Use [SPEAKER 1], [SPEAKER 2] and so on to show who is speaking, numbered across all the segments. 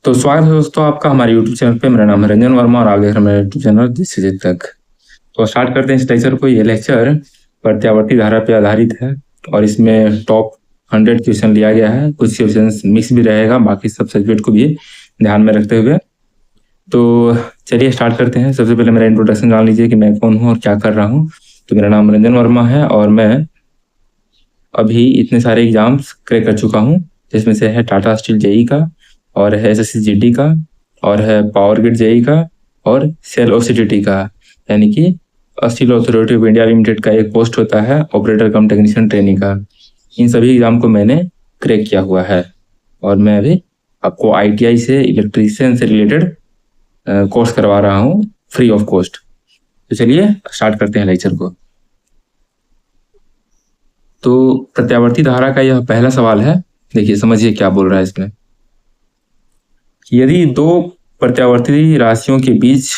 [SPEAKER 1] तो स्वागत है दोस्तों आपका हमारे YouTube चैनल पे। मेरा नाम है रंजन वर्मा और आप देख रहे हैं मेरा YouTube चैनल जिससे जिद तक। तो स्टार्ट करते हैं इस लेक्चर को। ये लेक्चर प्रत्यावर्ती धारा पे आधारित है और इसमें टॉप 100 क्वेश्चन लिया गया है। कुछ क्वेश्चन मिक्स भी रहेगा बाकी सब सब्जेक्ट को भी ध्यान में रखते हुए। तो चलिए स्टार्ट करते हैं। सबसे पहले मेरा इंट्रोडक्शन जान लीजिए कि मैं कौन हूँ और क्या कर रहा हूँ। तो मेरा नाम रंजन वर्मा है और मैं अभी इतने सारे एग्जाम्स क्रैक कर चुका हूँ, जिसमें से है टाटा स्टील जेई का, और है एसएससी जीडी का, और है पावर ग्रिड जेई का, और सेल ओसीटीटी का, यानी कि steel authority of India limited का एक पोस्ट होता है ऑपरेटर कम टेक्नीशियन ट्रेनिंग का। इन सभी एग्जाम को मैंने क्रैक किया हुआ है और मैं अभी आपको आईटीआई से इलेक्ट्रीशियन से रिलेटेड कोर्स करवा रहा हूँ फ्री ऑफ कॉस्ट। तो चलिए स्टार्ट करते हैं लेक्चर को। तो प्रत्यावर्ती धारा का यह पहला सवाल है। देखिए समझिए क्या बोल रहा है इसमें। यदि दो प्रत्यावर्ती राशियों के बीच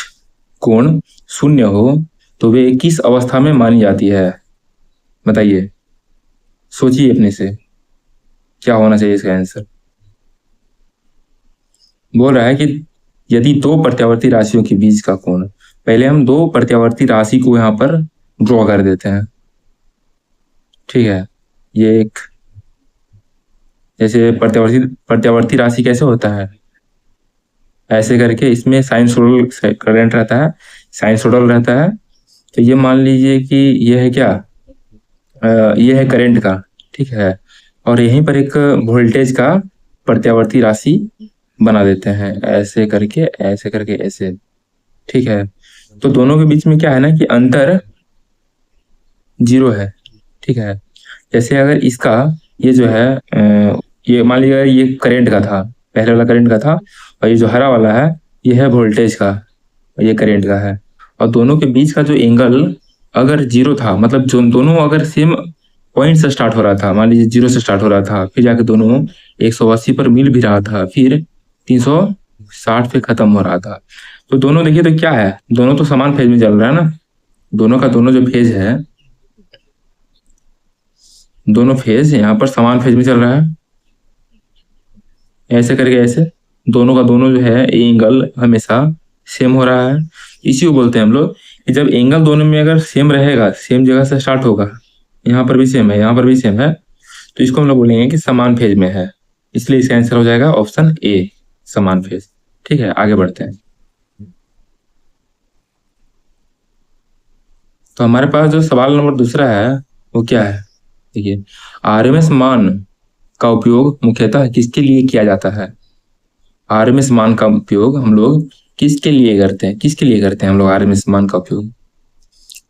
[SPEAKER 1] कोण शून्य हो तो वे किस अवस्था में मानी जाती है? बताइए, सोचिए अपने से क्या होना चाहिए इसका आंसर। बोल रहा है कि यदि दो प्रत्यावर्ती राशियों के बीच का कोण, पहले हम दो प्रत्यावर्ती राशि को यहाँ पर ड्रॉ कर देते हैं, ठीक है। ये एक जैसे प्रत्यावर्ती राशि कैसे होता है, ऐसे करके इसमें साइनसोइडल करंट रहता है, साइनसोइडल रहता है। तो ये मान लीजिए कि ये है क्या, ये है करंट का, ठीक है। और यहीं पर एक वोल्टेज का प्रत्यावर्ती राशि बना देते हैं, ऐसे करके ऐसे करके ऐसे, ठीक है। तो दोनों के बीच में क्या है ना कि अंतर 0 है, ठीक है। जैसे अगर इसका ये जो है ये मान लीजिए ये करंट का था, पहले वाला करंट का था, और ये जो हरा वाला है ये है वोल्टेज का, ये करंट का है। और दोनों के बीच का जो एंगल अगर 0 था, मतलब जो दोनों अगर सेम पॉइंट से स्टार्ट हो रहा था, मान लीजिए 0 से स्टार्ट हो रहा था, फिर जाके दोनों 180 पर मिल भी रहा था, फिर 360 पे खत्म हो रहा था। तो दोनों देखिए तो क्या है, दोनों तो समान फेज में चल रहा है ना। दोनों का दोनों जो फेज है, दोनों फेज यहाँ पर समान फेज में चल रहा है, ऐसे करके ऐसे दोनों का दोनों जो है एंगल हमेशा सेम हो रहा है। इसी को बोलते हैं हम लोग कि जब एंगल दोनों में अगर सेम रहेगा, सेम जगह से स्टार्ट होगा, यहाँ पर भी सेम है, यहाँ पर भी सेम है, तो इसको हम लोग बोलेंगे कि समान फेज में है। इसलिए इसका आंसर हो जाएगा ऑप्शन ए, समान फेज। ठीक है, आगे बढ़ते हैं। तो हमारे पास जो सवाल नंबर दूसरा है वो क्या है, देखिए, आरएमएस मान का उपयोग मुख्यतः किसके लिए किया जाता है? आरएमएस मान का उपयोग हम लोग किसके लिए करते हैं, किसके लिए करते हैं हम लोग आरएमएस मान का उपयोग?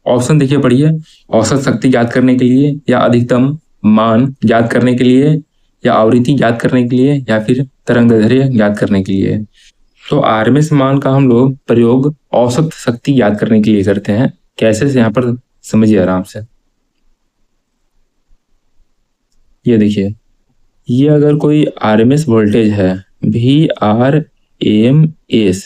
[SPEAKER 1] ऑप्शन देखिए, पढ़िए। औसत शक्ति ज्ञात करने के लिए, या अधिकतम मान ज्ञात करने के लिए, या आवृत्ति ज्ञात करने के लिए, या फिर तरंगदैर्घ्य ज्ञात करने के लिए। तो आरएमएस मान का हम लोग प्रयोग औसत शक्ति ज्ञात करने के लिए करते हैं। कैसे से यहाँ पर समझिए आराम से। ये देखिए, ये अगर कोई आरएमएस वोल्टेज है VRMS,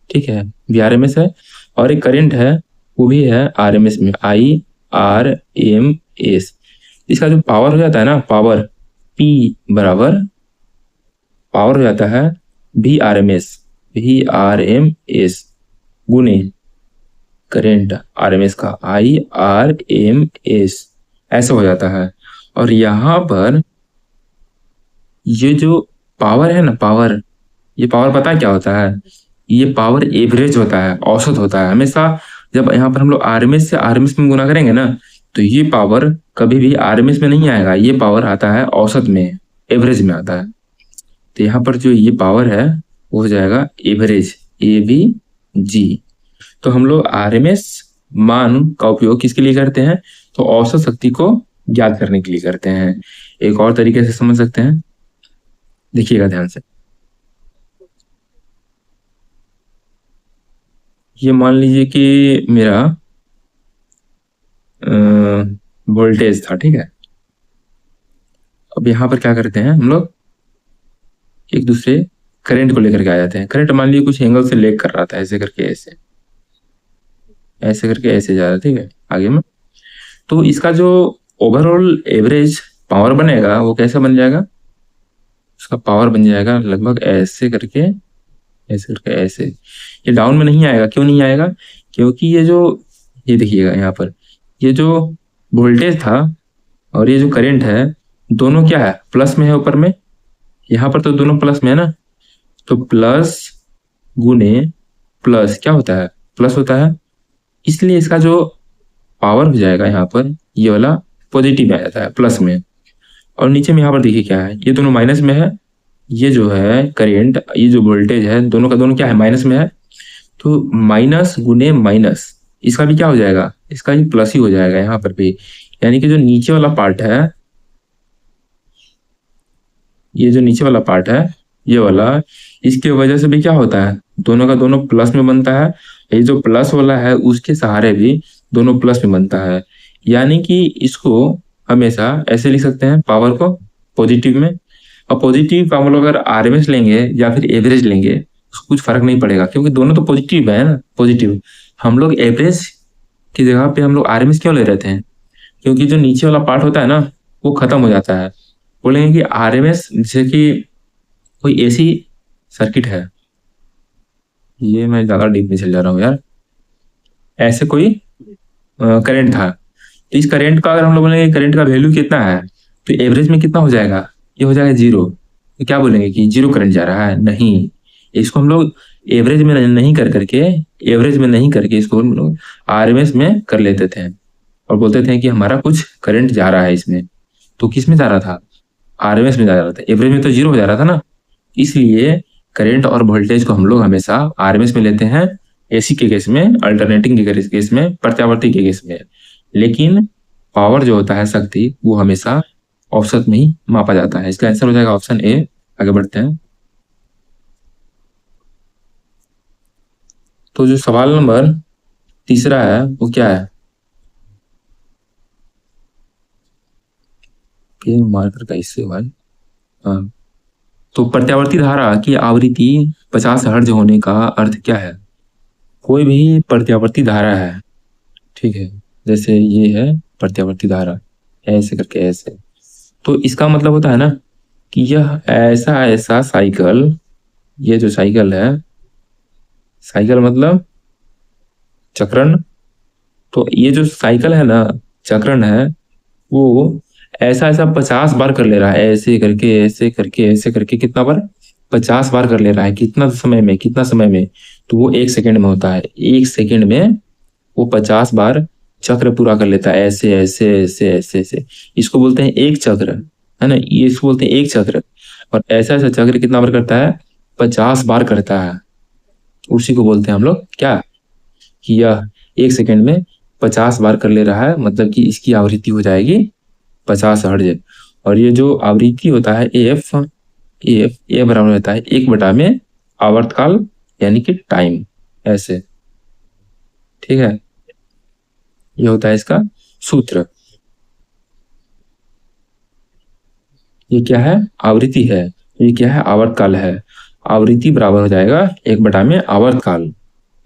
[SPEAKER 1] ठीक है, VRMS है, और एक करंट है वो भी है आरएमएस में, IRMS। इसका जो पावर हो जाता है ना, पावर P बराबर पावर हो जाता है VRMS गुने करंट आरएमएस का IRMS, ऐसा हो जाता है। और यहाँ पर ये जो पावर है ना, पावर, ये पावर पता है क्या होता है? ये पावर एवरेज होता है, औसत होता है। हमेशा जब यहाँ पर हम लोग आरएमएस से आरएमएस में गुना करेंगे ना, तो ये पावर कभी भी आरएमएस में नहीं आएगा, ये पावर आता है औसत में, एवरेज में आता है। तो यहाँ पर जो ये पावर है वो हो जाएगा एवरेज, AVG। तो हम लोग आरएमएस मान का उपयोग किसके लिए करते हैं? तो औसत शक्ति को ज्ञात करने के लिए करते हैं। एक और तरीके से समझ सकते हैं, देखिएगा ध्यान से। ये मान लीजिए कि मेरा वोल्टेज था, ठीक है। अब यहाँ पर क्या करते हैं हम लोग, एक दूसरे करंट को लेकर के आ जाते हैं। करंट मान लीजिए कुछ एंगल से लेग कर रहा था, ऐसे करके ऐसे, ऐसे करके ऐसे जा रहा है, ठीक है, आगे में। तो इसका जो ओवरऑल एवरेज पावर बनेगा वो कैसा बन जाएगा, इसका पावर बन जाएगा लगभग ऐसे करके, ऐसे करके, ऐसे। ये डाउन में नहीं आएगा, क्यों नहीं आएगा? क्योंकि ये देखिएगा यहाँ पर, ये जो वोल्टेज था और ये जो करंट है, दोनों क्या है, प्लस में है ऊपर में। यहाँ पर तो दोनों प्लस में है ना, तो प्लस गुने प्लस क्या होता है, प्लस होता है। इसलिए इसका जो पावर हो जाएगा यहाँ पर, ये वाला पॉजिटिव में आ जाता है, प्लस में। और नीचे में यहाँ पर देखिए क्या है, ये दोनों माइनस में है। ये जो है करेंट, ये जो वोल्टेज है, दोनों का दोनों क्या है, माइनस में है। तो माइनस गुने माइनस, इसका भी क्या हो जाएगा, इसका भी प्लस ही हो जाएगा यहाँ पर भी। यानी कि जो नीचे वाला पार्ट है, ये जो नीचे वाला पार्ट है, ये वाला, इसके वजह से भी क्या होता है, दोनों का दोनों प्लस में बनता है। ये जो प्लस वाला है उसके सहारे भी दोनों प्लस में बनता है। यानी कि इसको हमेशा ऐसे लिख सकते हैं, पावर को पॉजिटिव में। और पॉजिटिव का हम लोग अगर आरएमएस लेंगे या फिर एवरेज लेंगे, उसको कुछ फर्क नहीं पड़ेगा, क्योंकि दोनों तो पॉजिटिव है ना, पॉजिटिव। हम लोग एवरेज की जगह पे हम लोग आरएमएस क्यों ले रहे थे? क्योंकि जो नीचे वाला पार्ट होता है ना, वो खत्म हो जाता है। बोलेंगे कि आरएमएस, जैसे कि कोई एसी सर्किट है, ये मैं ज्यादा डीप में चल जा रहा हूँ यार। ऐसे कोई करंट था, तो इस करंट का अगर हम लोग बोलेंगे करंट का वैल्यू कितना है, तो एवरेज में कितना हो जाएगा, ये हो जाएगा 0। तो क्या बोलेंगे कि 0 करंट जा रहा है? नहीं, इसको हम लोग एवरेज में नहीं कर करके, एवरेज में नहीं करके इसको हम लोग आरएमएस में कर लेते थे और बोलते थे कि हमारा कुछ करंट जा रहा है इसमें। तो किस में जा रहा था, आरएमएस में जा रहा था। एवरेज में तो 0 हो जा रहा था ना। इसलिए करंट और वोल्टेज को हम लोग हमेशा आरएमएस में लेते हैं, एसी के केस में, अल्टरनेटिंग के केस में, प्रत्यावर्ती के केस में। लेकिन पावर जो होता है, शक्ति, वो हमेशा औसत में ही मापा जाता है। इसका आंसर हो जाएगा ऑप्शन ए। आगे बढ़ते हैं। तो जो सवाल नंबर तीसरा है वो क्या है, मार्कर का इससे भाई, हाँ। तो प्रत्यावर्ती धारा की आवृत्ति 50 हर्ट्ज होने का अर्थ क्या है? कोई भी प्रत्यावर्ती धारा है, ठीक है, जैसे ये है प्रत्यावर्ती धारा, ऐसे करके ऐसे, तो इसका मतलब होता है ना कि यह ऐसा ऐसा साइकिल, ये जो साइकिल है, साइकिल मतलब चक्रण, तो ये जो साइकिल है ना, चक्रण है, वो ऐसा ऐसा 50 बार कर ले रहा है, ऐसे करके ऐसे करके ऐसे करके, कितना बार, 50 बार कर ले रहा है। कितना समय में, कितना समय में? तो वो 1 सेकेंड में होता है। 1 सेकेंड में वो 50 बार चक्र पूरा कर लेता है, ऐसे ऐसे ऐसे ऐसे ऐसे। इसको बोलते हैं एक चक्र, है ना, ये इसको बोलते हैं एक चक्र। और ऐसा ऐसा चक्र कितना बार करता है, 50 बार करता है। उसी को बोलते हैं हम लोग क्या, कि यह 1 सेकेंड में 50 बार कर ले रहा है, मतलब कि इसकी आवृत्ति हो जाएगी 50 हर्ट्ज। और ये जो आवृत्ति होता है एफ, एफ ए बराबर होता है 1/में आवर्तकाल, यानी कि टाइम, ऐसे, ठीक है। ये होता है इसका सूत्र। ये क्या है, आवृत्ति है। ये क्या है, आवर्तकाल है। आवृत्ति बराबर हो जाएगा 1/में आवर्तकाल।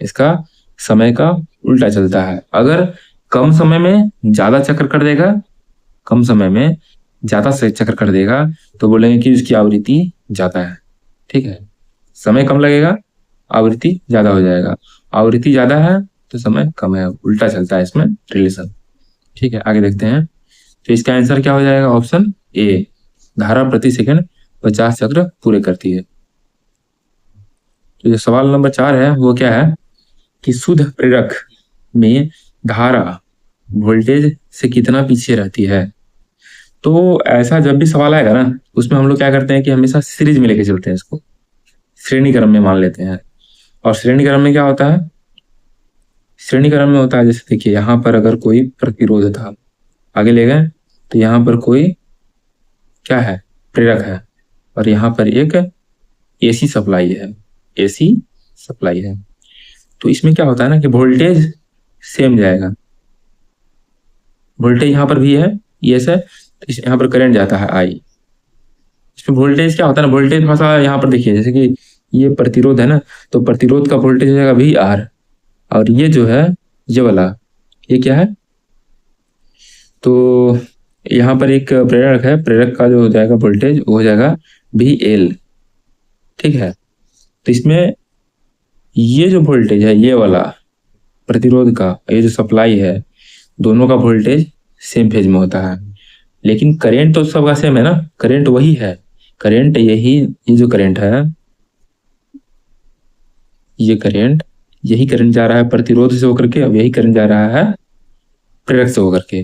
[SPEAKER 1] इसका समय का उल्टा चलता है। अगर कम समय में ज्यादा चक्र कर देगा, कम समय में ज्यादा से चक्र कर देगा, तो बोलेंगे कि उसकी आवृत्ति ज्यादा है, ठीक है। समय कम लगेगा, आवृत्ति ज्यादा हो जाएगा। आवृत्ति ज्यादा है तो समय कम है, उल्टा चलता है इसमें रिलेशन, ठीक है। आगे देखते हैं। तो इसका आंसर क्या हो जाएगा, ऑप्शन ए, धारा प्रति सेकंड 50 चक्र पूरे करती है। तो जो सवाल नंबर 4 है वो क्या है, कि शुद्ध प्रेरक में धारा वोल्टेज से कितना पीछे रहती है? तो ऐसा जब भी सवाल आएगा ना, उसमें हम लोग क्या करते हैं कि हमेशा सीरीज में लेके चलते हैं, इसको श्रेणी क्रम में मान लेते हैं। और श्रेणी क्रम में क्या होता है, श्रेणी क्रम में होता है, जैसे देखिए यहाँ पर अगर कोई प्रतिरोध था, आगे ले गए, तो यहाँ पर कोई क्या है, प्रेरक है, और यहाँ पर एक एसी सप्लाई है, एसी सप्लाई है। तो इसमें क्या होता है ना कि वोल्टेज सेम जाएगा। वोल्टेज यहाँ पर भी है, ये है, तो यहाँ पर करंट जाता है आई। इसमें वोल्टेज क्या होता है ना, वोल्टेज भाषा यहाँ पर देखिए, जैसे कि ये प्रतिरोध है ना, तो प्रतिरोध का वोल्टेज हो जाएगा VR। और ये जो है, ये वाला, ये क्या है, तो यहाँ पर एक प्रेरक है, प्रेरक का जो हो जाएगा वोल्टेज वो हो जाएगा भी एल, ठीक है। तो इसमें ये जो वोल्टेज है, ये वाला प्रतिरोध का, ये जो सप्लाई है, दोनों का वोल्टेज सेम फेज में होता है। लेकिन करेंट तो सबका सेम है ना, करेंट वही है, करेंट यही, ये जो करेंट है, ये करेंट, यही करंट जा रहा है प्रतिरोध से होकर के, अब यही करंट जा रहा है प्रेरक से होकर के।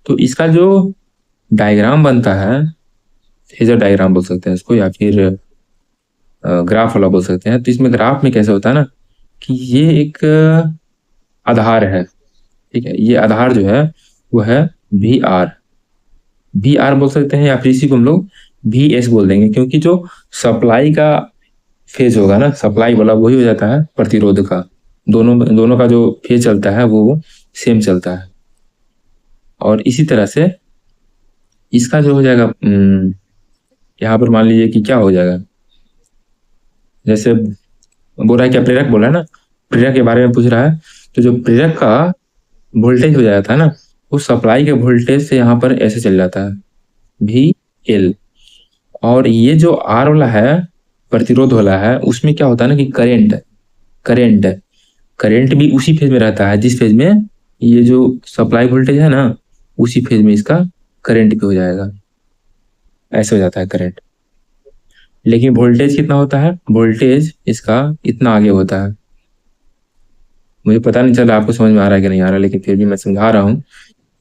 [SPEAKER 1] तो इसका जो डायग्राम बनता है, फेजर डायग्राम बोल सकते हैं इसको, या फिर ग्राफ वाला बोल सकते हैं। तो इसमें ग्राफ में कैसे होता है ना कि ये एक आधार है, ठीक है। ये आधार जो है वो है वी आर, वी आर बोल सकते हैं, या फिर इसी को हम लोग वी एस बोल देंगे, क्योंकि जो सप्लाई का फेज होगा ना, सप्लाई वाला वही हो जाता है प्रतिरोध का, दोनों दोनों का जो फेज चलता है वो सेम चलता है। और इसी तरह से इसका जो हो जाएगा, यहाँ पर मान लीजिए कि क्या हो जाएगा, जैसे बोल रहा है क्या, प्रेरक बोला है ना, प्रेरक के बारे में पूछ रहा है। तो जो प्रेरक का वोल्टेज हो जाता है ना, वो सप्लाई के वोल्टेज से यहाँ पर ऐसे चल जाता है वी एल। और ये जो आर वाला है, प्रतिरोध वाला है, उसमें क्या होता है ना कि करेंट, करेंट करेंट भी उसी फेज में रहता है जिस फेज में ये जो सप्लाई वोल्टेज है ना, उसी फेज में इसका करंट भी हो जाएगा, ऐसे हो जाता है करंट। लेकिन वोल्टेज कितना होता है, वोल्टेज इसका इतना आगे होता है। मुझे पता नहीं चला आपको समझ में आ रहा है कि नहीं आ रहा, लेकिन फिर भी मैं समझा रहा हूँ।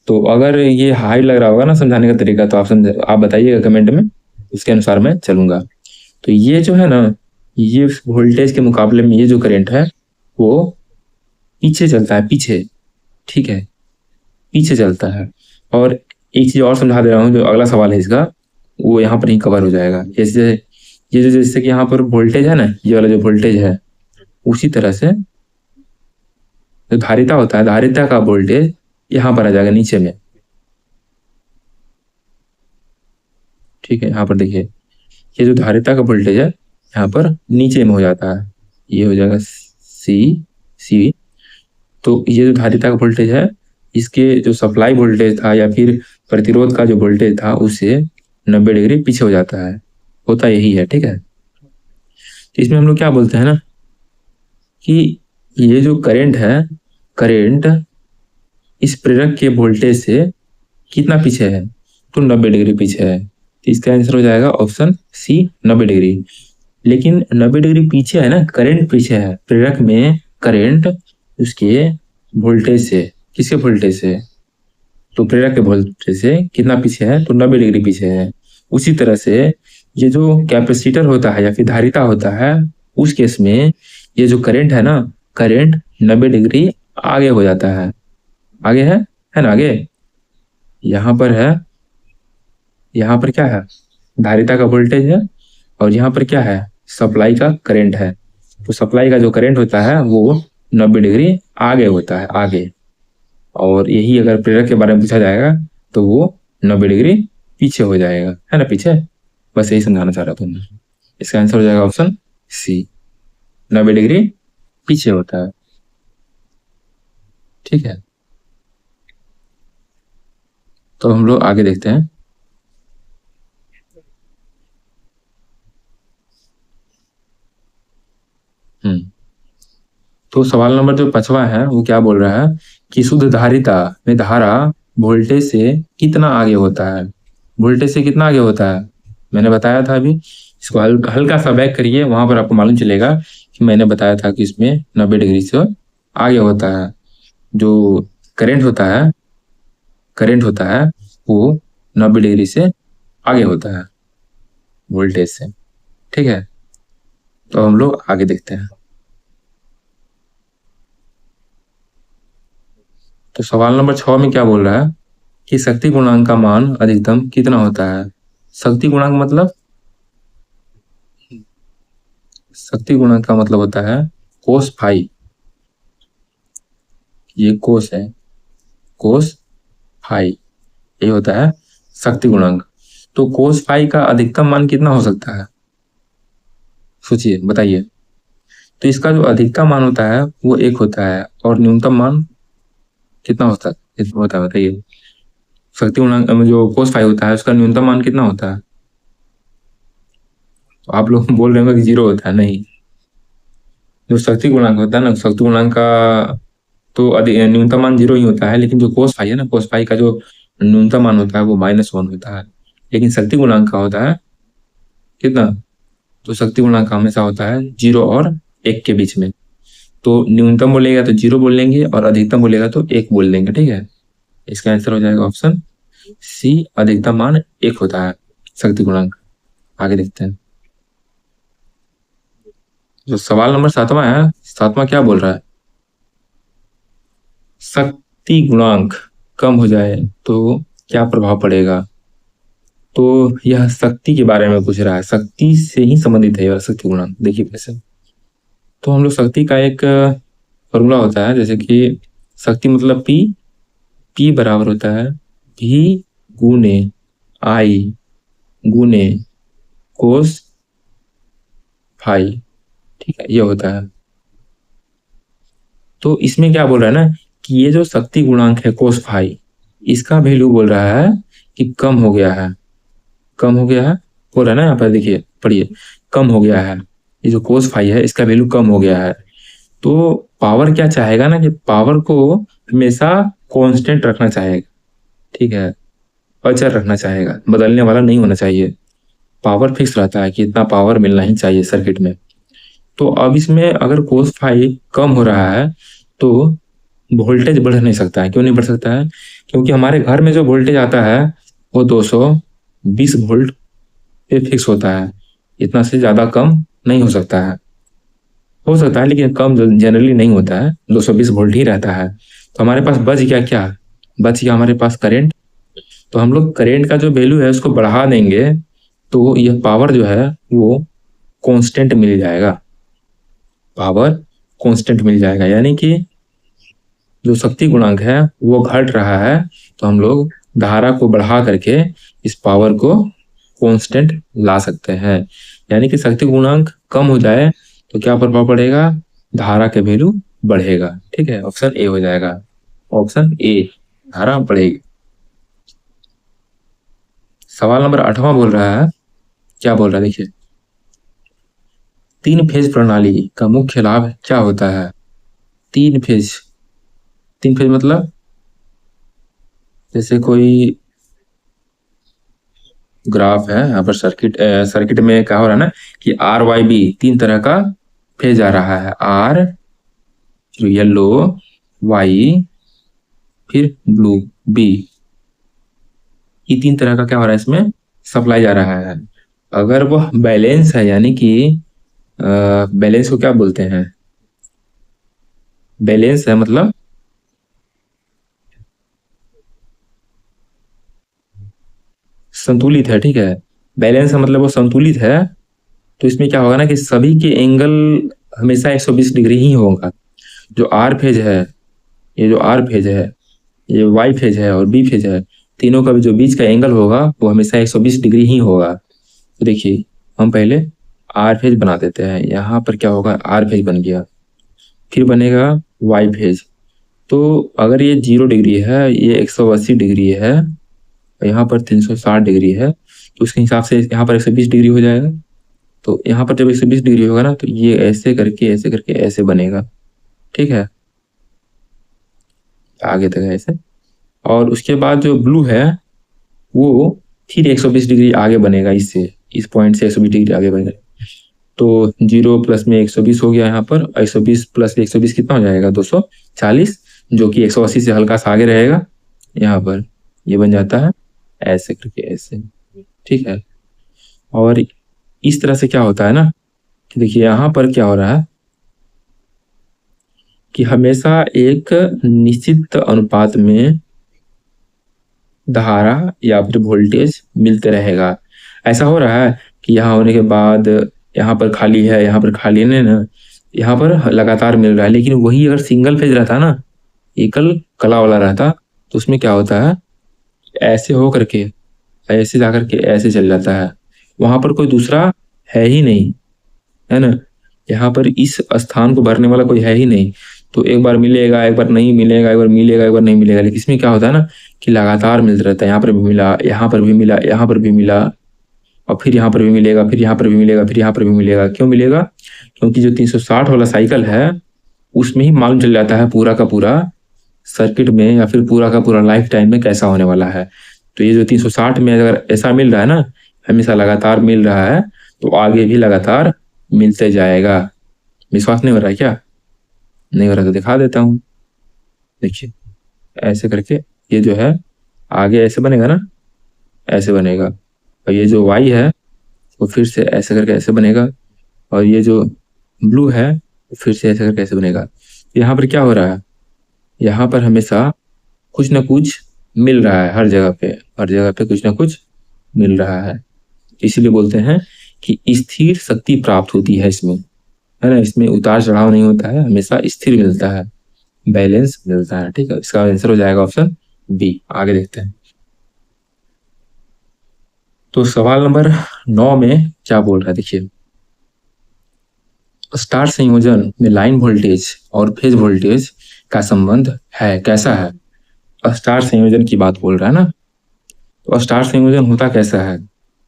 [SPEAKER 1] तो अगर ये हाई लग रहा होगा ना समझाने का तरीका, तो आप बताइएगा कमेंट में, उसके अनुसार मैं चलूंगा। तो ये जो है ना, ये वोल्टेज के मुकाबले में ये जो करंट है वो पीछे चलता है, पीछे, ठीक है, पीछे चलता है। और एक चीज और समझा दे रहा हूँ, जो अगला सवाल है इसका वो यहाँ पर ही कवर हो जाएगा। जैसे ये जो, जैसे कि यहाँ पर वोल्टेज है ना, ये वाला जो वोल्टेज है, उसी तरह से जो धारिता होता है, धारिता का वोल्टेज यहाँ पर आ जाएगा नीचे में, ठीक है। यहाँ पर देखिए, ये जो धारिता का वोल्टेज है यहाँ पर नीचे में हो जाता है, ये हो जाएगा सी, सी। तो ये जो धारिता का वोल्टेज है, इसके जो सप्लाई वोल्टेज था या फिर प्रतिरोध का जो वोल्टेज था, उससे 90 डिग्री पीछे हो जाता है, होता यही है, ठीक है। तो इसमें हम लोग क्या बोलते हैं ना कि ये जो करंट है, करंट इस प्रेरक के वोल्टेज से कितना पीछे है, तो 90 डिग्री पीछे है। तो इसका आंसर हो जाएगा ऑप्शन सी, 90 डिग्री। लेकिन 90 डिग्री पीछे है ना, करंट पीछे है प्रेरक में, करंट उसके वोल्टेज से, किसके वोल्टेज से, तो प्रेरक के वोल्टेज से कितना पीछे है, तो 90 डिग्री पीछे है। उसी तरह से ये जो कैपेसिटर होता है या फिर धारिता होता है, उस केस में ये जो करंट है ना, करंट 90 डिग्री आगे हो जाता है, आगे है ना, आगे यहाँ पर है, यहाँ पर क्या है, धारिता का वोल्टेज है, और यहाँ पर क्या है, सप्लाई का करंट है। तो सप्लाई का जो करंट होता है वो 90 डिग्री आगे होता है, आगे। और यही अगर प्रेरक के बारे में पूछा जाएगा तो वो 90 डिग्री पीछे हो जाएगा, है ना, पीछे। बस यही समझाना चाह रहा था मैं। इसका आंसर हो जाएगा ऑप्शन सी, 90 डिग्री पीछे होता है, ठीक है। तो हम लोग आगे देखते हैं। तो सवाल नंबर जो 5वां है वो क्या बोल रहा है कि शुद्ध धारिता में धारा वोल्टेज से कितना आगे होता है, वोल्टेज से कितना आगे होता है, मैंने बताया था अभी। इसको हल्का सा बैक करिए, वहां पर आपको मालूम चलेगा कि मैंने बताया था कि इसमें 90 डिग्री से आगे होता है। जो करंट होता है, करंट होता है वो 90 डिग्री से आगे होता है वोल्टेज से, ठीक है। तो हम लोग आगे देखते हैं। तो सवाल नंबर 6 में क्या बोल रहा है कि शक्ति गुणांक का मान अधिकतम कितना होता है। शक्ति गुणांक मतलब, शक्ति गुणांक का मतलब होता है कोस फाई, ये कोस है, कोस फाई, ये होता है शक्ति गुणांक। तो कोस फाई का अधिकतम मान कितना हो सकता है, सोचिए बताइए। तो इसका जो अधिकतम मान होता है वो 1 होता है, और न्यूनतम मान कितना होता है बताइए। शक्ति गुणांक में जो कोस फाई होता है उसका न्यूनतम मान कितना होता है, तो आप लोग बोल रहे होंगे कि जीरो होता है, नहीं। जो शक्ति गुणांक होता है ना, शक्ति गुणांक का तो न्यूनतम मान जीरो ही होता है, लेकिन जो कोस फाई है ना, कोस फाई का जो न्यूनतम मान होता है वो -1 होता है। लेकिन शक्ति गुणांक का होता है कितना? तो शक्ति गुणांक का हमेशा होता है 0 और 1 के बीच में। तो न्यूनतम बोलेगा तो 0 बोल लेंगे और अधिकतम बोलेगा तो 1 बोल देंगे, ठीक है। इसका आंसर हो जाएगा ऑप्शन सी, अधिकतम मान 1 होता है शक्ति गुणांक। आगे देखते हैं। जो सवाल नंबर 7वां है, 7वां क्या बोल रहा है? शक्ति गुणांक कम हो जाए तो क्या प्रभाव पड़ेगा? तो यह शक्ति के बारे में पूछ रहा है, शक्ति से ही संबंधित है यह शक्ति गुणांक। देखिए कैसे। तो हम लोग शक्ति का एक फॉर्मूला होता है, जैसे कि शक्ति मतलब P बराबर होता है V गुने I गुने कोस फाई, ठीक है, ये होता है। तो इसमें क्या बोल रहा है ना कि ये जो शक्ति गुणांक है कोस फाई, इसका वैल्यू बोल रहा है कि कम हो गया है, कम हो गया है, बोल रहा है ना यहाँ पर, देखिए पढ़िए, कम हो गया है। ये जो कोस फाई है इसका वैल्यू कम हो गया है। तो पावर क्या चाहेगा ना कि पावर को हमेशा कांस्टेंट रखना चाहेगा, ठीक है, अचर रखना चाहेगा, बदलने वाला नहीं होना चाहिए। पावर फिक्स रहता है कि इतना पावर मिलना ही चाहिए सर्किट में। तो अब इसमें अगर कोस फाई कम हो रहा है तो वोल्टेज बढ़ नहीं सकता है। क्यों नहीं बढ़ सकता है? क्योंकि हमारे घर में जो वोल्टेज आता है वो 220 वोल्ट पे फिक्स होता है, इतना से ज़्यादा कम नहीं हो सकता है। हो सकता है लेकिन कम जनरली नहीं होता है, 220 वोल्ट ही रहता है। तो हमारे पास बच गया क्या? बच गया हमारे पास करंट। तो हम लोग करंट का जो वैल्यू है उसको बढ़ा देंगे तो यह पावर जो है वो कांस्टेंट मिल जाएगा, पावर कांस्टेंट मिल जाएगा। यानी कि जो शक्ति गुणांक है वो घट रहा है, तो हम लोग धारा को बढ़ा करके इस पावर को कांस्टेंट ला सकते हैं। यानी कि शक्ति गुणांक कम हो जाए तो क्या प्रभाव पड़ेगा? धारा के वैल्यू बढ़ेगा, ठीक है। ऑप्शन ए हो जाएगा, ऑप्शन ए, धारा बढ़ेगी। सवाल नंबर 8वां बोल रहा है, क्या बोल रहा है देखिए, 3 फेज प्रणाली का मुख्य लाभ क्या होता है? 3 फेज, 3 फेज मतलब जैसे कोई ग्राफ है यहाँ पर, सर्किट में क्या हो रहा है ना कि RYB 3 तरह का फेज आ रहा है, R फिर येलो, Y फिर ब्लू, B। ये 3 तरह का क्या हो रहा है इसमें सप्लाई जा रहा है। अगर वह बैलेंस है, यानी कि बैलेंस को क्या बोलते हैं? बैलेंस है मतलब संतुलित है, ठीक है। बैलेंस है मतलब वो संतुलित है। तो इसमें क्या होगा ना कि सभी के एंगल हमेशा 120 डिग्री ही होगा। जो आर फेज है, ये जो आर फेज है, ये वाई फेज है और बी फेज है, तीनों का भी जो बीच का एंगल होगा वो हमेशा 120 डिग्री ही होगा। तो देखिए हम पहले आर फेज बना देते हैं। यहाँ पर क्या होगा, आर फेज बन गया, फिर बनेगा वाई फेज। तो अगर ये 0 डिग्री है, ये 180 डिग्री है, यहाँ पर 360 डिग्री है, तो उसके हिसाब से यहाँ पर 120 डिग्री हो जाएगा। तो यहाँ पर जब 120 डिग्री होगा ना तो ये ऐसे करके ऐसे बनेगा, ठीक है, आगे तक है ऐसे। और उसके बाद जो ब्लू है वो फिर 120 डिग्री आगे बनेगा, इससे, इस पॉइंट से 120 डिग्री आगे बनेगा। तो 0 प्लस में 120 हो गया यहाँ पर, 120 प्लस 120 कितना हो जाएगा? 240, जो कि 180 से हल्का सा आगे रहेगा। यहाँ पर ये बन जाता है ऐसे करके ऐसे, ठीक है। और इस तरह से क्या होता है ना कि देखिए यहाँ पर क्या हो रहा है कि हमेशा एक निश्चित अनुपात में धारा या फिर वोल्टेज मिलते रहेगा। ऐसा हो रहा है कि यहाँ होने के बाद यहाँ पर खाली है, यहाँ पर खाली नहीं ना, यहाँ पर लगातार मिल रहा है। लेकिन वही अगर सिंगल फेज रहता ना, एकल कला वाला रहता, तो उसमें क्या होता है, ऐसे हो करके ऐसे जा करके ऐसे चल जाता है, वहां पर कोई दूसरा है ही नहीं, है ना। यहाँ पर इस स्थान को भरने वाला कोई है ही नहीं। तो एक बार मिलेगा, एक बार नहीं मिलेगा, एक बार मिलेगा, एक बार नहीं मिलेगा। लेकिन इसमें क्या होता है ना कि लगातार मिलता रहता है, यहाँ पर भी मिला, यहाँ पर भी मिला, यहाँ पर भी मिला, और फिर यहाँ पर भी मिलेगा, फिर यहाँ पर भी मिलेगा, फिर यहाँ पर भी मिलेगा। क्यों मिलेगा? क्योंकि जो 360 वाला साइकिल है उसमें ही मालूम चल जाता है पूरा का पूरा सर्किट में या फिर पूरा का पूरा लाइफ टाइम में कैसा होने वाला है। तो ये जो 360 में अगर ऐसा मिल रहा है ना, हमेशा लगातार मिल रहा है, तो आगे भी लगातार मिलते जाएगा। विश्वास नहीं हो रहा है क्या? नहीं हो रहा तो दिखा देता हूँ। देखिए ऐसे करके ये जो है आगे ऐसे बनेगा ना, ऐसे बनेगा। और ये जो वाई है वो फिर से ऐसे करके ऐसे बनेगा। और ये जो ब्लू है फिर से ऐसे करके ऐसे बनेगा। यहाँ पर क्या हो रहा है? यहाँ पर हमेशा कुछ ना कुछ मिल रहा है, हर जगह पे, हर जगह पे कुछ ना कुछ मिल रहा है। इसीलिए बोलते हैं कि स्थिर शक्ति प्राप्त होती है इसमें, है ना। इसमें उतार चढ़ाव नहीं होता है, हमेशा स्थिर मिलता है, बैलेंस मिलता है। ठीक है, इसका आंसर हो जाएगा ऑप्शन बी। आगे देखते हैं। तो सवाल नंबर 9 में क्या बोल रहा है, देखिए। स्टार संयोजन में लाइन वोल्टेज और फेज वोल्टेज का संबंध है, कैसा है? स्टार संयोजन की बात बोल रहा है ना। तो स्टार संयोजन होता कैसा है?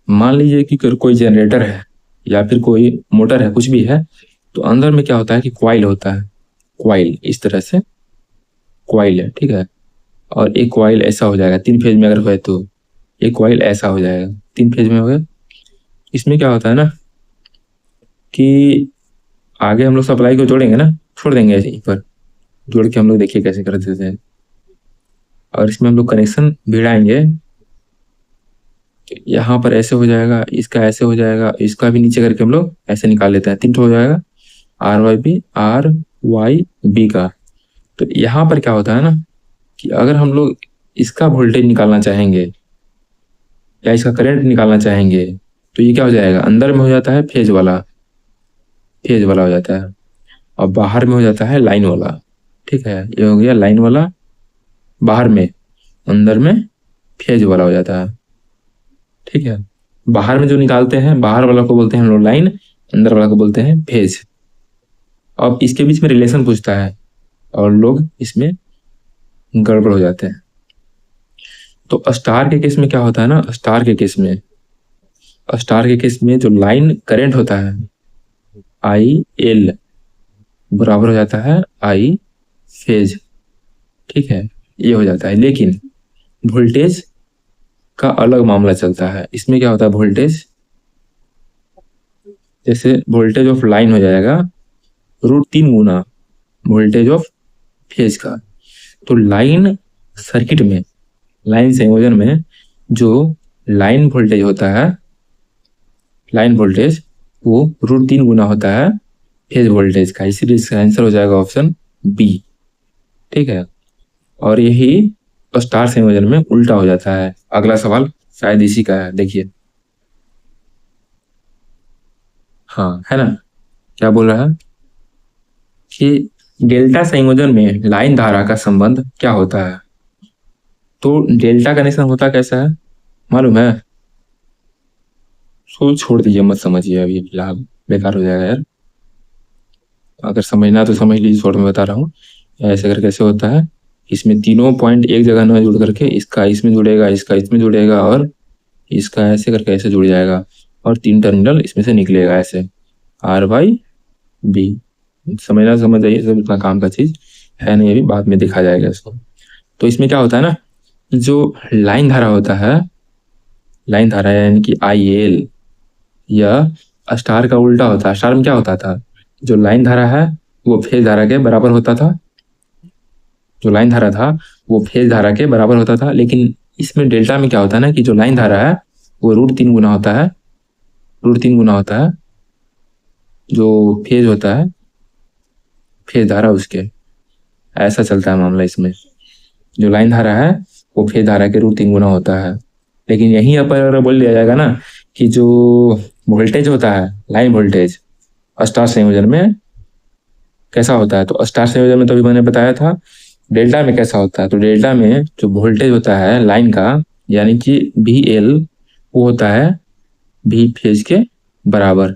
[SPEAKER 1] मान लीजिए कि कोई जनरेटर है या फिर कोई मोटर है, कुछ भी है, तो अंदर में क्या होता है कि क्वाइल होता है। क्वाइल इस तरह से क्वाइल है, ठीक है। और एक क्वाइल ऐसा हो जाएगा, 3 फेज में अगर हुए तो एक क्वाइल ऐसा हो जाएगा, 3 फेज में हो गया। इसमें क्या होता है ना कि आगे हम लोग सप्लाई को जोड़ेंगे ना, छोड़ देंगे यहीं पर, जोड़ के हम लोग देखिए कैसे कर देते हैं। और इसमें हम लोग कनेक्शन भिड़ाएंगे, यहाँ पर ऐसे हो जाएगा, इसका ऐसे हो जाएगा, इसका भी नीचे करके हम लोग ऐसे निकाल लेते हैं। 3 ठो हो जाएगा, आर वाई बी का। तो यहाँ पर क्या होता है ना कि अगर हम लोग इसका वोल्टेज निकालना चाहेंगे या इसका करंट निकालना चाहेंगे, तो ये क्या हो जाएगा, अंदर में हो जाता है फेज वाला, फेज वाला हो जाता है, और बाहर में हो जाता है लाइन वाला। ठीक है, ये हो गया लाइन वाला बाहर में, अंदर में फेज वाला हो जाता है। ठीक है, बाहर में जो निकालते हैं बाहर वाला को बोलते हैं हम लोग लाइन, अंदर वाला को बोलते हैं फेज। अब इसके बीच में रिलेशन पूछता है और लोग इसमें गड़बड़ हो जाते हैं। तो स्टार के केस में क्या होता है ना, स्टार के केस में, स्टार के केस में जो लाइन करंट होता है आई एल बराबर हो जाता है आई फेज। ठीक है, ये हो जाता है। लेकिन वोल्टेज का अलग मामला चलता है। इसमें क्या होता है, वोल्टेज जैसे वोल्टेज ऑफ लाइन हो जाएगा √3 गुना वोल्टेज ऑफ फेज का। तो लाइन सर्किट में, लाइन संयोजन में जो लाइन वोल्टेज होता है, लाइन वोल्टेज वो √3 गुना होता है फेज वोल्टेज का। इसीलिए इसका आंसर हो जाएगा ऑप्शन बी। ठीक है, और यही स्टार संयोजन में उल्टा हो जाता है। अगला सवाल शायद इसी का है, देखिए। हाँ, है ना। क्या बोल रहा है कि डेल्टा संयोजन में लाइन धारा का संबंध क्या होता है? तो डेल्टा कनेक्शन होता कैसा है मालूम है? सोच छोड़ दीजिए, मत समझिए अभी, फिलहाल बेकार हो जाएगा यार। अगर समझना तो समझ लीजिए, शॉर्ट में बता रहा हूँ। ऐसे करके कैसे होता है, इसमें तीनों पॉइंट एक जगह न जुड़ करके इसका इसमें जुड़ेगा, इसका इसमें जुड़ेगा, और इसका ऐसे करके ऐसे जुड़ जाएगा, और 3 टर्मिनल इसमें से निकलेगा ऐसे, R/B। समझना समझ जाइए, सब इतना काम का चीज है नहीं, अभी बाद में देखा जाएगा इसको। तो इसमें क्या होता है ना, जो लाइन धारा होता है, लाइन धारा यानी कि IL, या स्टार का उल्टा होता है। स्टार में क्या होता था, जो लाइन धारा है वो फेज धारा के बराबर होता था, जो लाइन धारा था वो फेज धारा के बराबर होता था। लेकिन इसमें डेल्टा में क्या होता है ना कि जो लाइन धारा है वो √3 गुना होता है, √3 गुना होता है जो फेज होता है, फेज धारा उसके। ऐसा चलता है मामला इसमें, जो लाइन धारा है वो फेज धारा के √3 गुना होता है। लेकिन यहीं पर अगर बोल दिया जाएगा ना कि जो वोल्टेज होता है, लाइन वोल्टेज, स्टार संयोजन में कैसा होता है, तो स्टार संयोजन में तो अभी मैंने बताया था। डेल्टा में कैसा होता है, तो डेल्टा में जो वोल्टेज होता है लाइन का यानी कि VL, वो होता है V फेज के बराबर,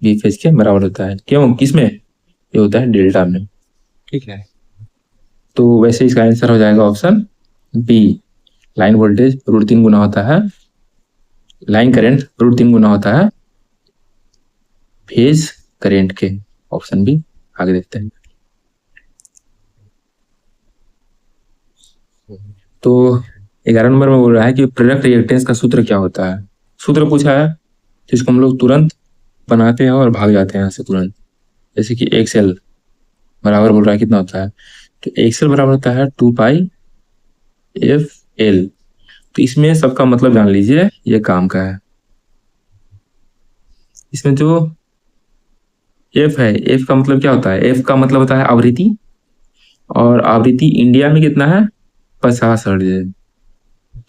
[SPEAKER 1] V फेज के बराबर होता है। क्यों, किसमें? ये होता है डेल्टा में। ठीक है, तो वैसे इसका आंसर हो जाएगा ऑप्शन बी, लाइन वोल्टेज √3 गुना होता है लाइन करंट √3 गुना होता है फेज करंट के। Option B. आगे देखते हैं। तो 11 नंबर में बोल रहा है कि प्रेरक रिएक्टेंस का सूत्र क्या होता है। सूत्र पूछा है जिसको हम लोग तुरंत बनाते हैं और भाग जाते हैं यहाँ से तुरंत। जैसे कि एक्सएल बराबर बोल रहा है कितना होता है, तो एक्सएल बराबर होता है 2π/f(l). तो इसमें सबका मतलब जान लीजिए, ये काम का है। इसमें जो एफ है, एफ का मतलब क्या होता है, एफ का मतलब होता है आवृत्ति, और आवृत्ति इंडिया में कितना है, 50 हर्ट्ज।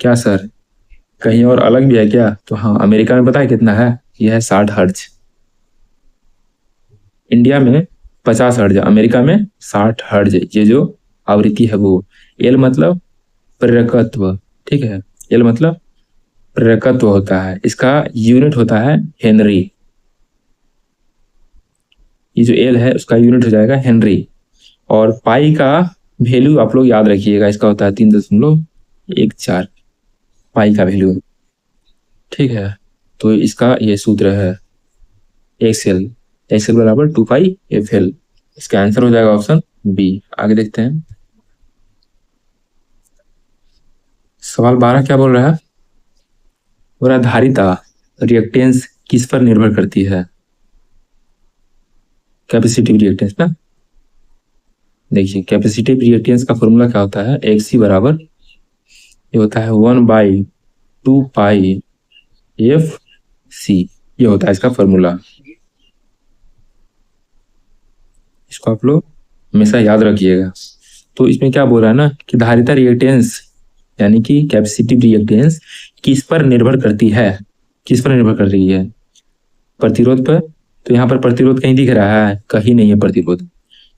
[SPEAKER 1] क्या सर कहीं और अलग भी है क्या? तो हाँ, अमेरिका में पता है कितना है, यह है 60 हर्ट्ज। इंडिया में 50 हर्ट्ज, अमेरिका में 60 हर्ट्ज। ये जो आवृत्ति है वो। एल मतलब प्रेरकत्व, ठीक है, एल मतलब प्रेरकत्व होता है। इसका यूनिट होता है हेनरी। ये जो एल है उसका यूनिट हो जाएगा हेनरी। और पाई का वैल्यू आप लोग याद रखिएगा, इसका होता है 3.14 पाई का वैल्यू, ठीक है। तो इसका ये सूत्र है एक्सएल, एक्सएल बराबर 2π/f(l). इसका आंसर हो जाएगा ऑप्शन बी। आगे देखते हैं। सवाल 12 क्या बोल रहा है, बोल रहा है धारिता रिएक्टेंस किस पर निर्भर करती है। कैपेसिटिव रिएक्टेंस ना। देखिए कैपेसिटिव रिएक्टेंस का फॉर्मूला क्या होता है, एक्सी बराबर ये होता है 1/2π/f(c). ये होता है इसका फॉर्मूला। इसको आप लोग हमेशा याद रखिएगा। तो इसमें क्या बोल रहा है ना कि धारिता रिएक्टेंस यानी कि कैपेसिटिव रिएक्टेंस किस पर निर्भर करती है, किस पर निर्भर कर रही है, प्रतिरोध पर। तो यहाँ पर प्रतिरोध कहीं दिख रहा है, कहीं नहीं है प्रतिरोध।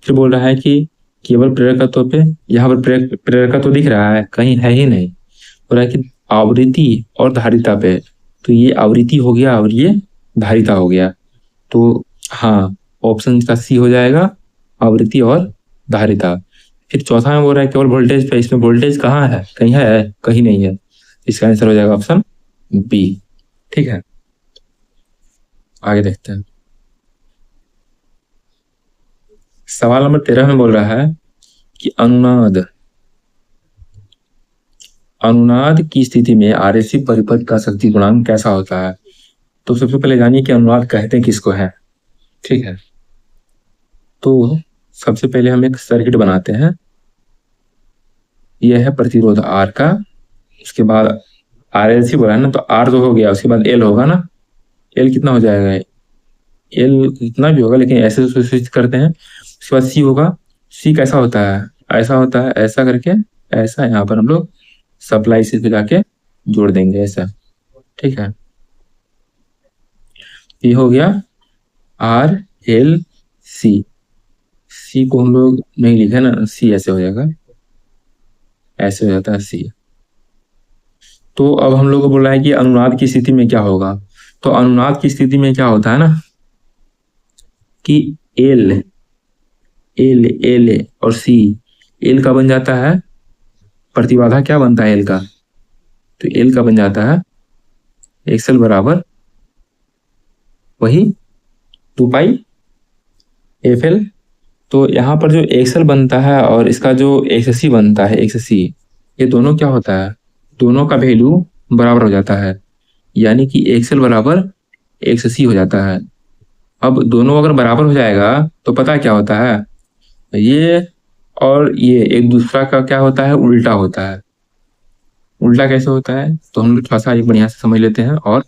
[SPEAKER 1] फिर बोल रहा है कि केवल प्रेरकत्व पे, यहाँ पर प्रेरकत्व दिख रहा है, कहीं है ही नहीं। बोल रहा है कि आवृत्ति और धारिता पे, तो ये आवृत्ति हो गया और ये धारिता हो गया। तो हाँ, ऑप्शन का सी हो जाएगा, आवृत्ति और धारिता। फिर चौथा में बोल रहा है केवल वोल्टेज पे, इसमें वोल्टेज कहाँ है, कहीं है, कहीं नहीं है। इसका आंसर हो जाएगा ऑप्शन बी, ठीक है। आगे देखते हैं। सवाल नंबर 13 में बोल रहा है कि अनुनाद, अनुनाद की स्थिति में आरएसी परिपथ का शक्ति गुणांक कैसा होता है। तो सबसे पहले जानिए कि अनुनाद कहते हैं किसको है, ठीक है। तो सबसे पहले हम एक सर्किट बनाते हैं। यह है प्रतिरोध आर का, उसके बाद आरएलसी बोला है ना, तो आर तो हो गया, उसके बाद एल होगा ना। एल कितना हो जाएगा, एल कितना भी होगा, लेकिन ऐसे स्विच करते हैं। उसके बाद सी होगा। सी कैसा होता है, ऐसा होता है, ऐसा करके ऐसा, यहाँ पर हम लोग सप्लाई से जाके जोड़ देंगे ऐसा, ठीक है। ये हो गया आर एल सी। सी को हम लोग नहीं लिखे ना, सी ऐसे हो जाएगा, ऐसे हो जाता है सी। तो अब हम लोग को बोला है कि अनुनाद की स्थिति में क्या होगा। तो अनुनाद की स्थिति में क्या होता है ना कि एल एल एल और सी, एल का बन जाता है प्रतिबाधा, क्या बनता है एल का, तो एल का बन जाता है एक्सएल बराबर वही 2π/f(l). तो यहाँ पर जो एक्सएल बनता है और इसका जो एक्ससी बनता है, एक्ससी, ये दोनों क्या होता है, दोनों का वैल्यू बराबर हो जाता है, यानी कि एक्सएल बराबर एक्ससी हो जाता है। अब दोनों अगर बराबर हो जाएगा तो पता क्या होता है, ये और ये एक दूसरा का क्या होता है, उल्टा होता है। उल्टा कैसे होता है, तो हम लोग थोड़ा सा एक बढ़िया से समझ लेते हैं। और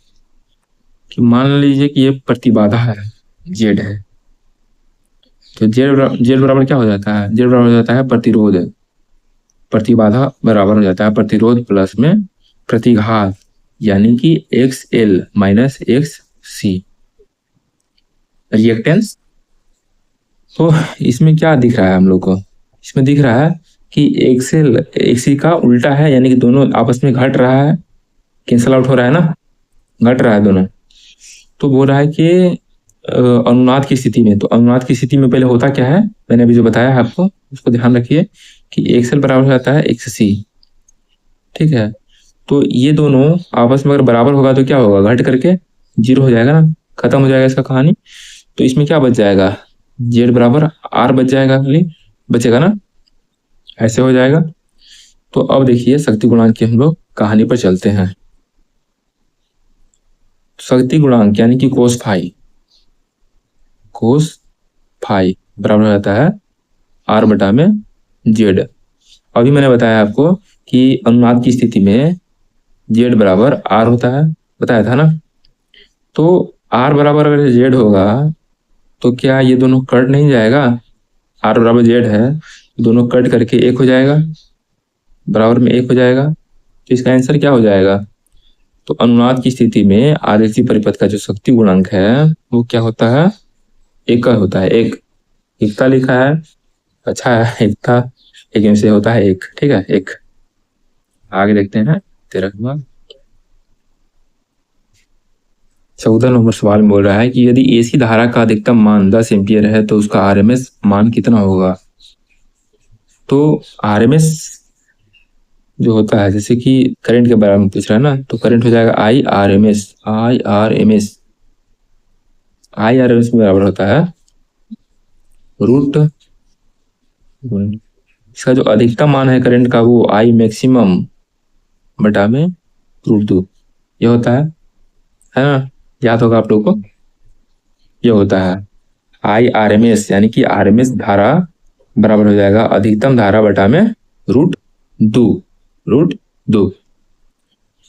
[SPEAKER 1] कि मान लीजिए कि ये प्रतिबाधा है, जेड है, तो जेड बराबर क्या हो जाता है, जेड बराबर हो जाता है प्रतिरोध। प्रतिबाधा बराबर हो जाता है प्रतिरोध प्लस में प्रतिघात, यानी कि XL माइनस XC रिएक्टेंस। तो इसमें क्या दिख रहा है हम लोग को, इसमें दिख रहा है कि XL XC का उल्टा है, यानी कि दोनों आपस में घट रहा है, कैंसल आउट हो रहा है ना, घट रहा है दोनों। तो बोल रहा है कि अनुनाद की स्थिति में, तो अनुनाद की स्थिति में पहले होता क्या है, मैंने अभी जो बताया है आपको, उसको ध्यान रखिए कि XL बराबर हो जाता है XC, ठीक है। तो ये दोनों आपस में अगर बराबर होगा तो क्या होगा, घट करके जीरो हो जाएगा ना, खत्म हो जाएगा इसका कहानी। तो इसमें क्या बच जाएगा, जेड बराबर आर बच जाएगा, खाली बचेगा ना, ऐसे हो जाएगा। तो अब देखिए शक्ति गुणांक की हम लोग कहानी पर चलते हैं। शक्ति गुणांक यानी कि कोस फाई, कोस फाई बराबर रहता है आर बटा में जेड। अभी मैंने बताया आपको कि अनुनाद की स्थिति में जेड बराबर आर होता है, बताया था ना। तो आर बराबर अगर जेड होगा तो क्या ये दोनों कट नहीं जाएगा, आर बराबर जेड है, दोनों कट करके एक हो जाएगा, बराबर में एक हो जाएगा। तो इसका आंसर क्या हो जाएगा, तो अनुनाद की स्थिति में आरएलसी परिपथ का जो शक्ति गुणांक है वो क्या होता है, एक का होता है, एक एकता लिखा है, अच्छा है एकता, लेकिन से होता है एक, ठीक है एक। आगे देखते हैं 13वां 14 नंबर सवाल में बोल रहा है कि यदि एसी धारा का अधिकतम मान 10 एम्पियर है तो उसका आरएमएस मान कितना होगा। तो आरएमएस जो होता है, जैसे कि करंट के बारे में पूछ रहा है ना, तो करंट हो जाएगा I R M S, I R M S, I R M S में बराबर होता है रूट, इसका जो अधिकतम मान है करंट का वो आई मैक्सिमम बटा में रूट दो, ये होता है ना, याद होगा आप लोगों को। ये होता है आई आर एम एस यानी कि आर एम एस धारा बराबर हो जाएगा अधिकतम धारा बटा में रूट दो, रूट दो।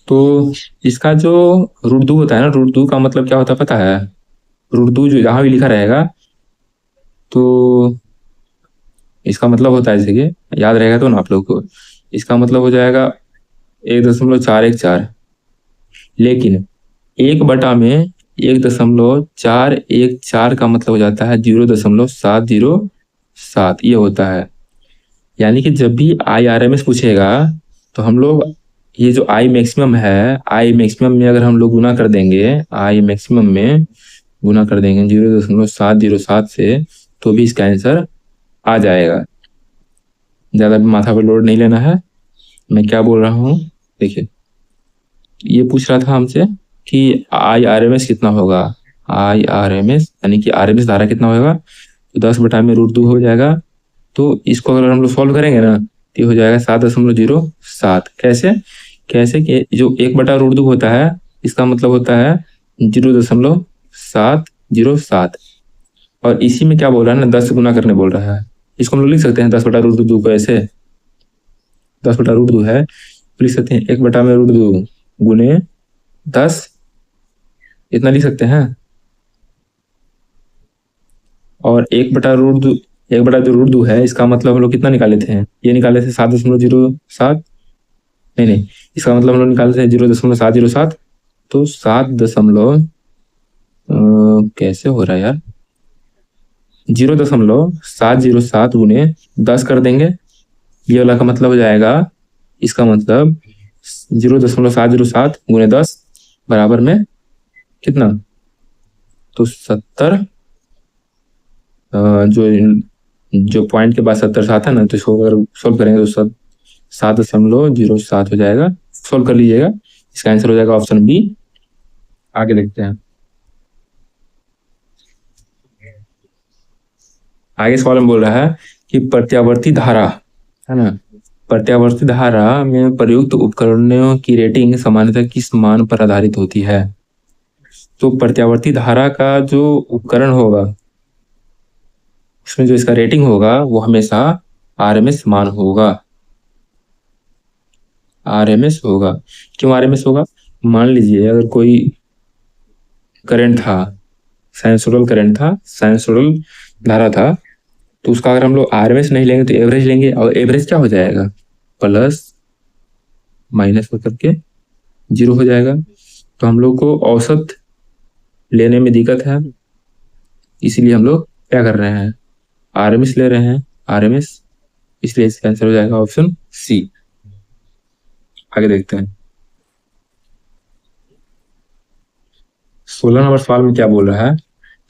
[SPEAKER 1] तो इसका जो रूट दो होता है ना, रूट दो का मतलब क्या होता है पता है, रूट दो जो जहां भी लिखा रहेगा तो इसका मतलब होता है, जैसे कि याद रहेगा तो ना आप लोग को, इसका मतलब हो जाएगा 1.414, लेकिन एक बटा में 1.414 का मतलब हो जाता है 0.707, ये होता है। यानी कि जब भी आई आर एम एस पूछेगा तो हम लोग ये जो आई मैक्सिमम है, आई मैक्सिमम में अगर हम लोग गुना कर देंगे, आई मैक्सिमम में गुना कर देंगे 0.707 से, तो भी इसका आंसर आ जाएगा। ज़्यादा भी माथा पर लोड नहीं लेना है। मैं क्या बोल रहा हूँ, देखिए ये पूछ रहा था हमसे कि आई आर एम एस कितना होगा, आई आर एम एस यानी कि आर एम एस धारा कितना होगा, तो 10 बटा में रूट 2 हो जाएगा। तो इसको अगर हम लोग सॉल्व करेंगे ना तो ये हो जाएगा 7.07। कैसे, कैसे कि जो 1/√2 होता है इसका मतलब होता है 0.707, और इसी में क्या बोल रहा है ना 10 गुना करने बोल रहा है। इसको हम लोग लिख सकते हैं 10/√2 को ऐसे, 10/√2 है तो लिख सकते हैं 1/√2 गुने 10, इतना लिख सकते हैं। और 1/√2, 1/√2 है इसका मतलब हम लोग कितना निकाले थे, ये निकाले थे 7.07, नहीं नहीं, इसका मतलब हम लोग निकाले थे 0.707। तो 7 दशमलव कैसे हो रहा है यार, 0.707 गुने 10 कर देंगे, ये वाला का मतलब हो जाएगा, इसका मतलब 0.707 गुने 10 बराबर में कितना, तो 70, जो जो पॉइंट के बाद 70 से आता है ना, तो इसको अगर सोल्व करेंगे तो 7.07 हो जाएगा, सोल्व कर लीजिएगा, इसका आंसर हो जाएगा ऑप्शन बी। आगे देखते हैं, आगे सवाल में बोल रहा है कि प्रत्यावर्ती धारा है ना, प्रत्यावर्ती धारा में प्रयुक्त उपकरणों की रेटिंग सामान्यतः किस मान पर आधारित होती है। तो प्रत्यावर्ती धारा का जो उपकरण होगा उसमें जो इसका रेटिंग होगा वो हमेशा आरएमएस मान होगा, आरएमएस होगा। क्यों आरएमएस होगा, मान लीजिए अगर कोई करंट था, साइनसोइडल करंट था, साइनसोइडल धारा था, तो उसका अगर हम लोग आरएमएस नहीं लेंगे तो एवरेज लेंगे, और एवरेज क्या हो जाएगा, प्लस माइनस होकर के जीरो हो जाएगा। तो हम लोग को औसत लेने में दिक्कत है, इसीलिए हम लोग क्या कर रहे हैं, आरएमएस ले रहे हैं, आरएमएस, इसलिए इसका आंसर हो जाएगा ऑप्शन सी। आगे देखते हैं 16 नंबर सवाल में क्या बोल रहा है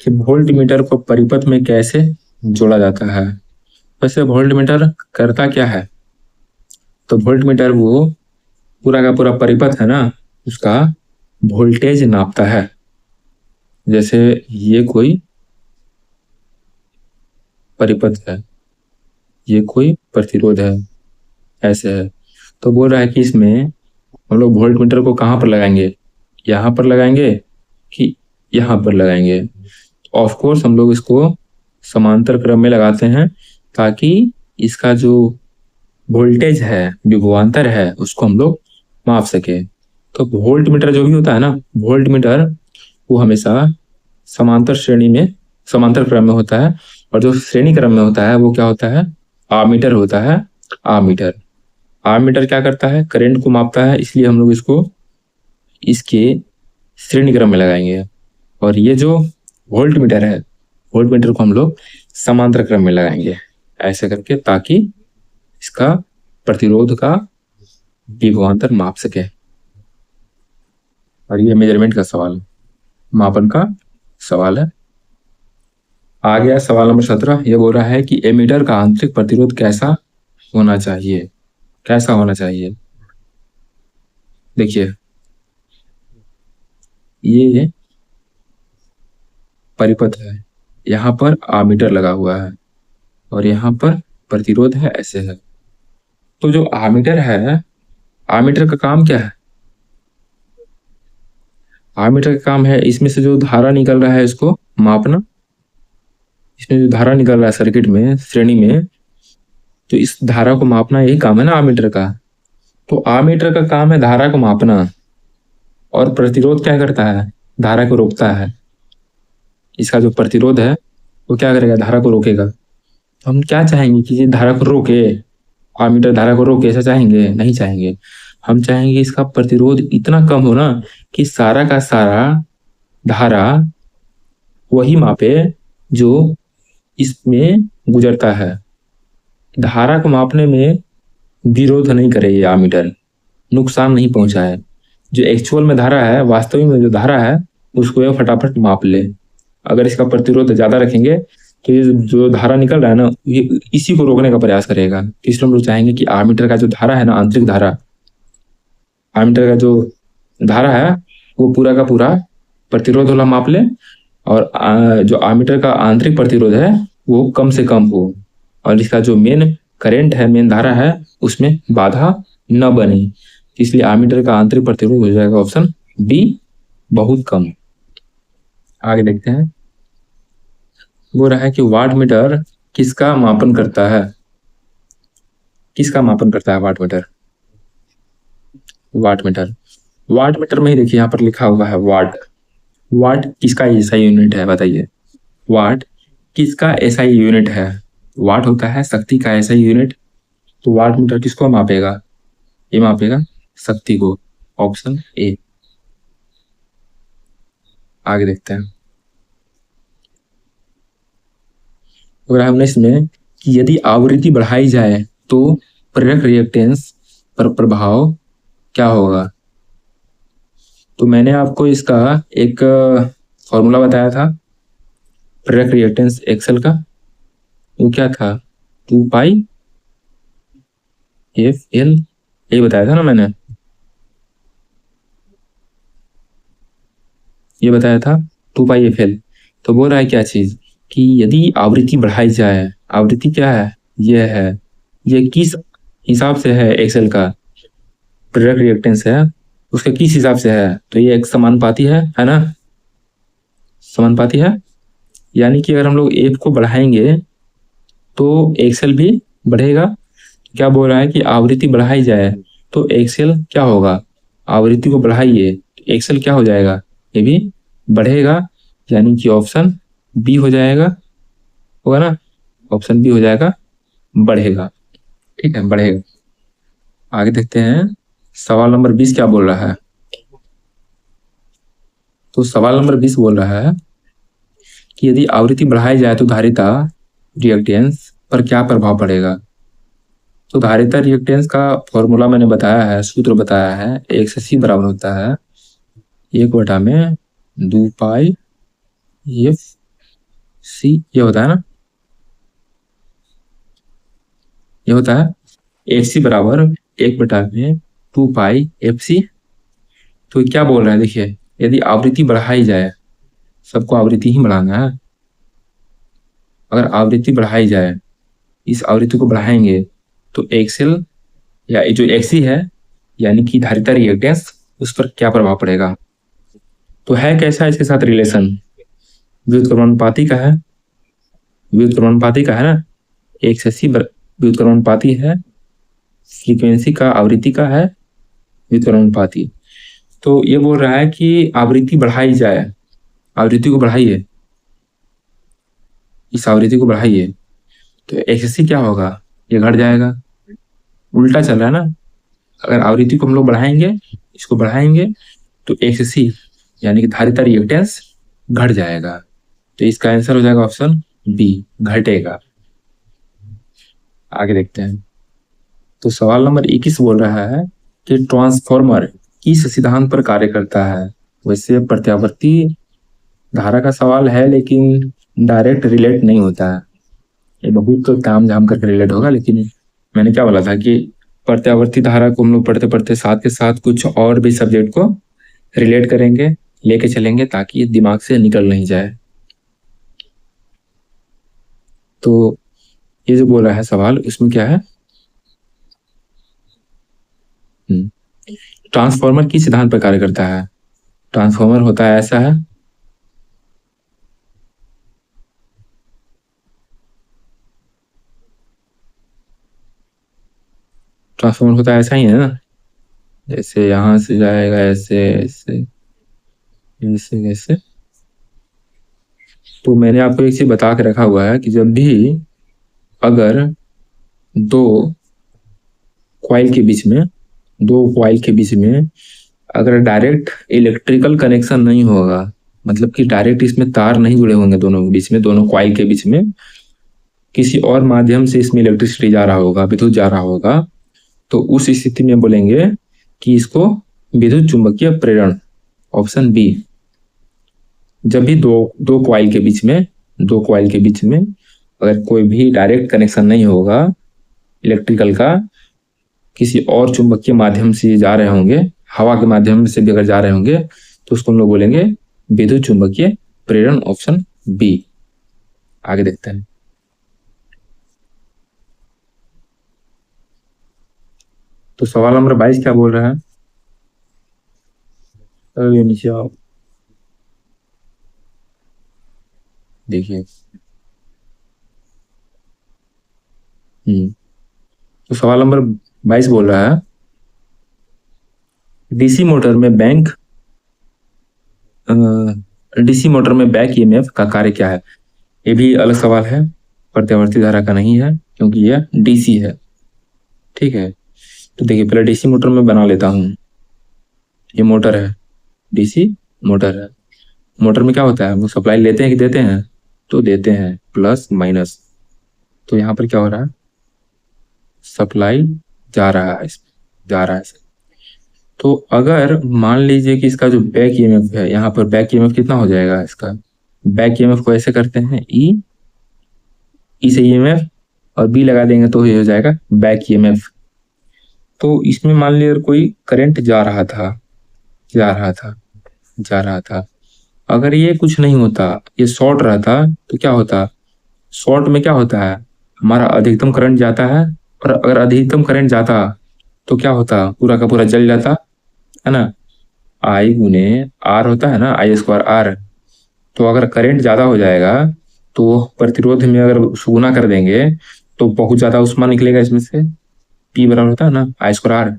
[SPEAKER 1] कि वोल्ट मीटर को परिपथ में कैसे जोड़ा जाता है। वैसे वोल्ट मीटर करता क्या है, तो वोल्ट मीटर वो पूरा का पूरा परिपथ है ना, उसका वोल्टेज नापता है। जैसे ये कोई परिपथ है, ये कोई प्रतिरोध है, ऐसे है। तो बोल रहा है कि इसमें हम लोग वोल्ट मीटर को कहाँ पर लगाएंगे, यहाँ पर लगाएंगे कि यहाँ पर लगाएंगे। ऑफ कोर्स हम लोग इसको समांतर क्रम में लगाते हैं, ताकि इसका जो वोल्टेज है, विभवांतर है, उसको हम लोग माप सके। तो वोल्ट मीटर जो भी होता है ना, वोल्ट मीटर वो हमेशा समांतर श्रेणी में, समांतर क्रम में होता है। और जो श्रेणी क्रम में होता है वो क्या होता है, आमीटर होता है। आमीटर, आमीटर क्या करता है, करंट को मापता है, इसलिए हम लोग इसको इसके श्रेणी क्रम में लगाएंगे। और ये जो वोल्ट मीटर है, वोल्ट मीटर को हम लोग समांतर क्रम में लगाएंगे, ऐसे करके, ताकि इसका प्रतिरोध का विभवांतर माप सके। और ये मेजरमेंट का सवाल, मापन का सवाल है। आ गया सवाल नंबर 17। ये बोल रहा है कि एमीटर का आंतरिक प्रतिरोध कैसा होना चाहिए, कैसा होना चाहिए। देखिए ये परिपथ है, यहाँ पर आमीटर लगा हुआ है और यहाँ पर प्रतिरोध है, ऐसे है। तो जो आमीटर है, आमीटर का काम क्या है, आमीटर का काम है इसमें से जो धारा निकल रहा है इसको मापना। इसमें जो धारा निकल रहा है सर्किट में, श्रेणी में, तो इस धारा को मापना, यही काम है ना आमीटर का। तो आमीटर का काम है धारा को मापना, और प्रतिरोध क्या करता है, धारा को रोकता है। इसका जो प्रतिरोध है वो क्या करेगा, धारा को रोकेगा। तो हम क्या चाहेंगे कि ये धारा को रोके, आमीटर धारा को रोके, ऐसा चाहेंगे, नहीं चाहेंगे। हम चाहेंगे इसका प्रतिरोध इतना कम हो ना कि सारा का सारा धारा वही मापे जो इसमें गुजरता है। धारा को मापने में विरोध नहीं करे ये आमीटर, नुकसान नहीं पहुंचाए। जो एक्चुअल में धारा है, वास्तविक में जो धारा है, उसको ये फटाफट माप ले। अगर इसका प्रतिरोध ज्यादा रखेंगे तो ये जो धारा निकल रहा है ना, ये इसी को रोकने का प्रयास करेगा। इसलिए हम लोग चाहेंगे कि आमीटर का जो धारा है ना, आंतरिक धारा, आमीटर का जो धारा है वो पूरा का पूरा प्रतिरोध वाला माप ले, और जो आमीटर का आंतरिक प्रतिरोध है वो कम से कम हो, और इसका जो मेन करंट है, मेन धारा है, उसमें बाधा न बने। इसलिए आमीटर का आंतरिक प्रतिरोध हो जाएगा ऑप्शन बी, बहुत कम। आगे देखते हैं। वो रहा है कि वाट मीटर किसका मापन करता है, किसका मापन करता है watt meter. Watt meter, watt meter में ही देखिए यहाँ पर लिखा हुआ है वाट। वाट किसका ऐसा यूनिट है, बताइए। वाट किसका ऐसा यूनिट है, वाट होता है शक्ति का ऐसा यूनिट। तो वाट मीटर किसको मापेगा, ये मापेगा शक्ति को, ऑप्शन ए। आगे देखते हैं। 19 में कि यदि आवृत्ति बढ़ाई जाए तो प्रेरक रिएक्टेंस पर प्रभाव क्या होगा। तो मैंने आपको इसका एक फॉर्मूला बताया था प्रेरक रिएक्टेंस एक्सेल का, वो क्या था, 2 पाई एफ एल, ये बताया था ना मैंने, ये बताया था 2 पाई एफ एल। तो बोल रहा है क्या चीज, कि यदि आवृत्ति बढ़ाई जाए, आवृत्ति क्या है, ये है, ये किस हिसाब से है, एक्सेल का प्रेरक रिएक्टेंस है, उसके किस हिसाब से है, तो ये एक समानुपाती है ना, समानुपाती है। यानी कि अगर हम लोग एफ को बढ़ाएंगे तो एक्सेल भी बढ़ेगा। क्या बोल रहा है कि आवृत्ति बढ़ाई जाए तो एक्सेल क्या होगा, आवृत्ति को बढ़ाइए तो एक्सेल क्या हो जाएगा, ये भी बढ़ेगा। यानी कि ऑप्शन बी हो जाएगा, होगा ना, ऑप्शन बी हो जाएगा, बढ़ेगा। ठीक है, बढ़ेगा। आगे देखते हैं सवाल नंबर 20 क्या बोल रहा है। तो सवाल नंबर 20 बोल रहा है कि यदि आवृत्ति बढ़ाई जाए तो धारिता रिएक्टेंस पर क्या प्रभाव पड़ेगा। तो धारिता रिएक्टेंस का फॉर्मूला मैंने बताया है, सूत्र बताया है, 1 से C बराबर होता है 1/2 पाई FC, ये होता है ना, ये होता है 1C बराबर 1/2 2 पाई एफ सी। तो क्या बोल रहा है देखिए, यदि आवृत्ति बढ़ाई जाए, सबको आवृत्ति ही बढ़ाना है, अगर आवृत्ति बढ़ाई जाए, इस आवृत्ति को बढ़ाएंगे तो एक्सेल या जो एक्सी है यानी कि धारिता रिएक्टेंस, उस पर क्या प्रभाव पड़ेगा। तो है कैसा इसके साथ रिलेशन, व्युत्क्रमानुपाती का है, व्युत्क्रमानुपाती का है ना, 180 व्युत्क्रमानुपाती है, फ्रीक्वेंसी का आवृत्ति का है व्युत्क्रमानुपाती। तो ये बोल रहा है कि आवृत्ति बढ़ाई जाए, आवृत्ति को बढ़ाइए, इस आवृत्ति को बढ़ाइए तो एक्ससी क्या होगा, ये घट जाएगा, उल्टा चल रहा है ना। अगर आवृत्ति को हम लोग बढ़ाएंगे, इसको बढ़ाएंगे तो एक्ससी यानी कि धारिता रिएक्टेंस घट जाएगा। तो इसका आंसर हो जाएगा ऑप्शन बी, घटेगा। आगे देखते हैं। तो सवाल नंबर 21 बोल रहा है कि ट्रांसफॉर्मर किस सिद्धांत पर कार्य करता है। वैसे प्रत्यावर्ती धारा का सवाल है लेकिन डायरेक्ट रिलेट नहीं होता है, ये बहुत तो काम झाम करके रिलेट होगा, लेकिन मैंने क्या बोला था कि प्रत्यावर्ती धारा को हम लोग पढ़ते पढ़ते साथ के साथ कुछ और भी सब्जेक्ट को रिलेट करेंगे, लेके चलेंगे, ताकि ये दिमाग से निकल नहीं जाए। तो ये जो बोल रहा है सवाल, इसमें क्या है, ट्रांसफॉर्मर किस सिद्धांत पर कार्य करता है। ट्रांसफॉर्मर होता है ऐसा है, ट्रांसफॉर्मर होता है ऐसा ही है ना, जैसे यहां से जाएगा ऐसे ऐसे ऐसे ऐसे। तो मैंने आपको एक चीज बता के रखा हुआ है कि जब भी अगर दो कॉइल के बीच में, दो कॉइल के बीच में अगर डायरेक्ट इलेक्ट्रिकल कनेक्शन नहीं होगा, मतलब कि डायरेक्ट इसमें तार नहीं जुड़े होंगे दोनों के बीच में, दोनों कॉइल के बीच में किसी और माध्यम से इसमें इलेक्ट्रिसिटी जा रहा होगा, विद्युत जा रहा होगा, तो उस स्थिति में बोलेंगे कि इसको विद्युत चुंबकीय प्रेरण, ऑप्शन बी। जब भी दो कॉइल के बीच में, दो कॉइल के बीच में अगर कोई भी डायरेक्ट कनेक्शन नहीं होगा इलेक्ट्रिकल का, किसी और चुंबकीय माध्यम से जा रहे होंगे, हवा के माध्यम से भी अगर जा रहे होंगे, तो उसको हम लोग बोलेंगे विद्युत चुंबकीय प्रेरण, ऑप्शन बी। आगे देखते हैं। तो सवाल नंबर 22 क्या बोल रहा है, नीचे आओ देखिए। तो सवाल नंबर 22 बोल रहा है डीसी मोटर में डीसी मोटर में बैक ईएमएफ का कार्य क्या है। ये भी अलग सवाल है, प्रत्यावर्ती धारा का नहीं है, क्योंकि यह डीसी है। ठीक है, तो देखिए पहले डीसी मोटर में बना लेता हूं। ये मोटर है, डीसी मोटर है। मोटर में क्या होता है, हम लोग सप्लाई लेते हैं कि देते हैं, तो देते हैं, प्लस माइनस। तो यहाँ पर क्या हो रहा है, सप्लाई जा रहा है, जा रहा है। तो अगर मान लीजिए कि इसका जो बैक ईएमएफ है, यहाँ पर बैक ईएमएफ कितना हो जाएगा, इसका बैक ईएमएफ को ऐसे करते हैं, ई से ईएमएफ और बी लगा देंगे तो ये हो जाएगा बैक ईएमएफ। तो इसमें मान लीजिए कोई करंट जा रहा था, अगर ये कुछ नहीं होता, ये शॉर्ट रहता, तो क्या होता, शॉर्ट में क्या होता है, हमारा अधिकतम करंट जाता है, और अगर अधिकतम करंट जाता तो क्या होता, पूरा का पूरा जल जाता है ना। आई गुने आर होता है ना, आई स्क्वायर आर। तो अगर करंट ज्यादा हो जाएगा तो प्रतिरोध में अगर गुना कर देंगे तो बहुत ज्यादा ऊष्मा निकलेगा इसमें से, पी बराबर होता है ना आई स्क्वायर आर।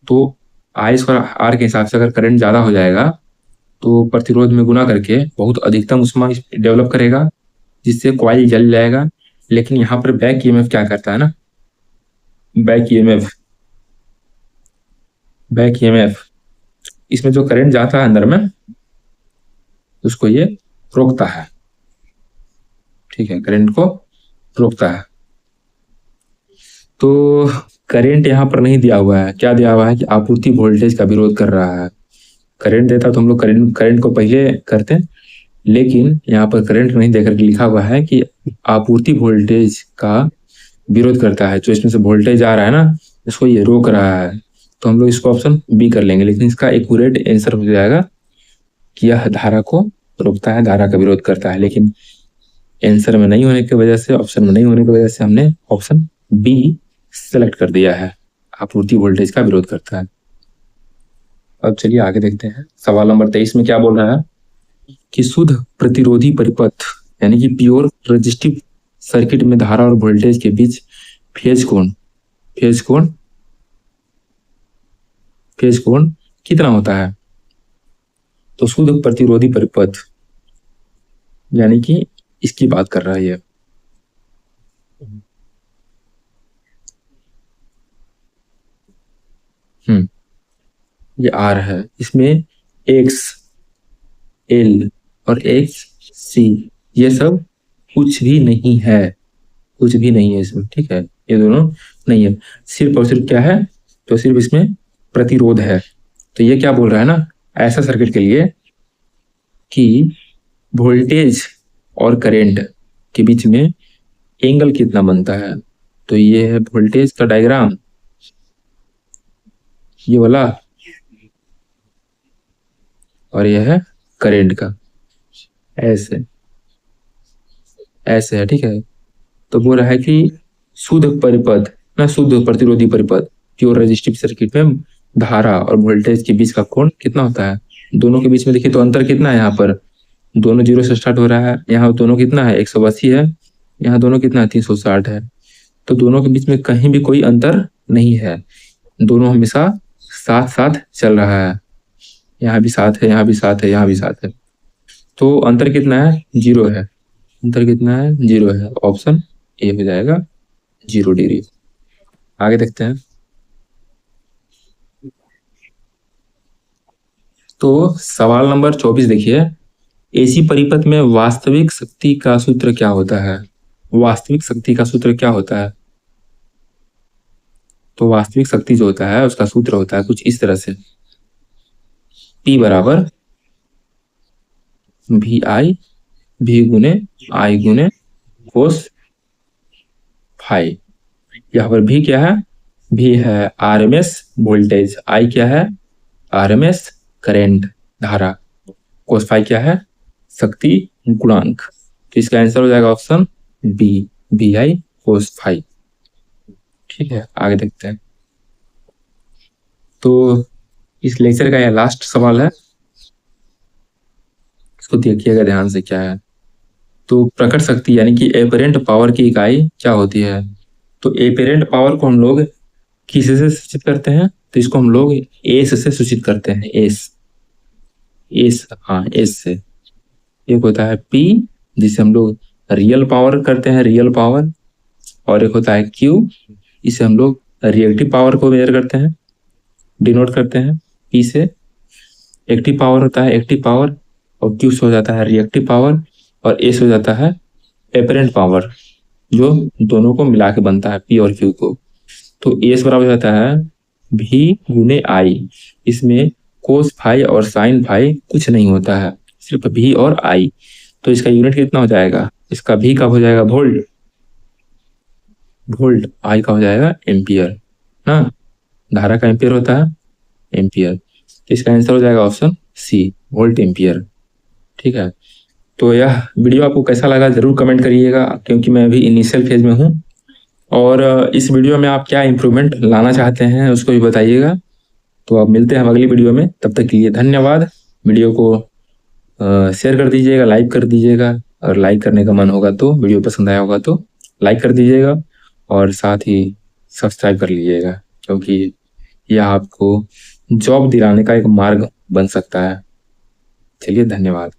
[SPEAKER 1] तो आई स्क्वायर आर के हिसाब से अगर करंट ज्यादा हो जाएगा तो प्रतिरोध में गुना करके बहुत अधिकतम ऊष्मा डेवलप करेगा, जिससे कॉइल जल जाएगा। लेकिन यहाँ पर बैक ईएमएफ क्या करता है ना, बैक ईएमएफ इसमें जो करंट जाता है अंदर में, उसको ये रोकता है। ठीक है, करंट को रोकता है। तो करंट यहाँ पर नहीं दिया हुआ है, क्या दिया हुआ है कि आपूर्ति वोल्टेज का विरोध कर रहा है। करंट देता तो हम लोग करंट को पहले करते, लेकिन यहाँ पर करंट नहीं देकर के लिखा हुआ है कि आपूर्ति वोल्टेज का विरोध करता है। जो इसमें से वोल्टेज आ रहा है ना, इसको ये रोक रहा है। तो हम लोग इसको ऑप्शन बी कर लेंगे, लेकिन इसका एक्यूरेट आंसर हो जाएगा कि यह धारा को रोकता है, धारा का विरोध करता है। लेकिन आंसर में नहीं होने की वजह से, ऑप्शन में नहीं होने की वजह से हमने ऑप्शन बी सेलेक्ट कर दिया है, आपूर्ति वोल्टेज का विरोध करता है। अब चलिए आगे देखते हैं। सवाल नंबर 23 में क्या बोल रहा है कि शुद्ध प्रतिरोधी परिपथ यानी कि प्योर रेजिस्टिव सर्किट में धारा और वोल्टेज के बीच फेज कोण कितना होता है। तो शुद्ध प्रतिरोधी परिपथ यानी कि इसकी बात कर रहा है ये आर है, इसमें एक्स एल और एक्स सी ये सब कुछ भी नहीं है, इसमें, ठीक है, ये दोनों नहीं है, सिर्फ और सिर्फ क्या है, तो सिर्फ इसमें प्रतिरोध है। तो ये क्या बोल रहा है ना ऐसा सर्किट के लिए कि वोल्टेज और करंट के बीच में एंगल कितना बनता है। तो ये है वोल्टेज का डायग्राम, ये वाला, और यह है करंट का, ऐसे है, ठीक है। तो बोल रहा है कि शुद्ध परिपथ ना शुद्ध प्रतिरोधी परिपथ प्योर रेजिस्टिव सर्किट में धारा और वोल्टेज के बीच का कोण कितना होता है। दोनों के बीच में देखिए तो अंतर कितना है, यहाँ पर दोनों 0 से स्टार्ट हो रहा है, यहाँ दोनों कितना है 180 है, यहाँ दोनों कितना है 360 है। तो दोनों के बीच में कहीं भी कोई अंतर नहीं है, दोनों हमेशा साथ साथ चल रहा है, यहाँ भी साथ है, यहाँ भी साथ है, यहाँ भी साथ है। तो अंतर कितना है 0 है, अंतर कितना है 0 है, ऑप्शन ए हो जाएगा 0 डिग्री। आगे देखते हैं। तो सवाल नंबर 24 देखिए, एसी परिपथ में वास्तविक शक्ति का सूत्र क्या होता है। वास्तविक शक्ति का सूत्र क्या होता है। तो वास्तविक शक्ति जो होता है उसका सूत्र होता है कुछ इस तरह से, P बराबर वी आई भी गुने आई गुने कोस फाई। यहाँ पर भी क्या है, भी है आरएमएस वोल्टेज, आई क्या है आरएमएस करंट धारा, कोस फाई क्या है शक्ति गुणांक। तो इसका आंसर हो जाएगा option B, V I cos phi. ठीक है, आगे देखते हैं। तो इस लेक्चर का यह लास्ट सवाल है, इसको देखिएगा ध्यान से क्या है। तो प्रकट शक्ति यानी कि एपरेंट पावर की इकाई क्या होती है। तो एपरेंट पावर को हम लोग किसी से सूचित करते हैं, तो इसको हम लोग एस से सूचित करते हैं, एस, हाँ एस से। एक होता है पी जिसे हम लोग रियल पावर करते हैं, रियल पावर, और एक होता है क्यू, इसे हम लोग रिएक्टिव पावर को मेजर करते हैं, डिनोट करते हैं पी से। एक्टिव पावर होता है एक्टिव पावर, और क्यू से हो जाता है रिएक्टिव पावर, और एस हो जाता है एपरेंट पावर, जो दोनों को मिला के बनता है पी और क्यू को। तो एस बराबर हो जाता है भी गुने आई, इसमें कोस फाई और साइन फाई कुछ नहीं होता है, सिर्फ भी और आई। तो इसका यूनिट कितना हो जाएगा, इसका भी का हो जाएगा वोल्ट, आई का हो जाएगा एम्पियर ना, धारा का एम्पियर होता है एम्पियर। तो इसका आंसर हो जाएगा ऑप्शन सी, वोल्ट एम्पियर। ठीक है, तो यह वीडियो आपको कैसा लगा जरूर कमेंट करिएगा, क्योंकि मैं अभी इनिशियल फेज में हूँ, और इस वीडियो में आप क्या इम्प्रूवमेंट लाना चाहते हैं उसको भी बताइएगा। तो अब मिलते हैं अगली वीडियो में, तब तक के लिए धन्यवाद। वीडियो को शेयर कर दीजिएगा, लाइक कर दीजिएगा, और लाइक करने का मन होगा तो, वीडियो पसंद आया होगा तो लाइक कर दीजिएगा, और साथ ही सब्सक्राइब कर लीजिएगा, क्योंकि यह आपको जॉब दिलाने का एक मार्ग बन सकता है। चलिए धन्यवाद।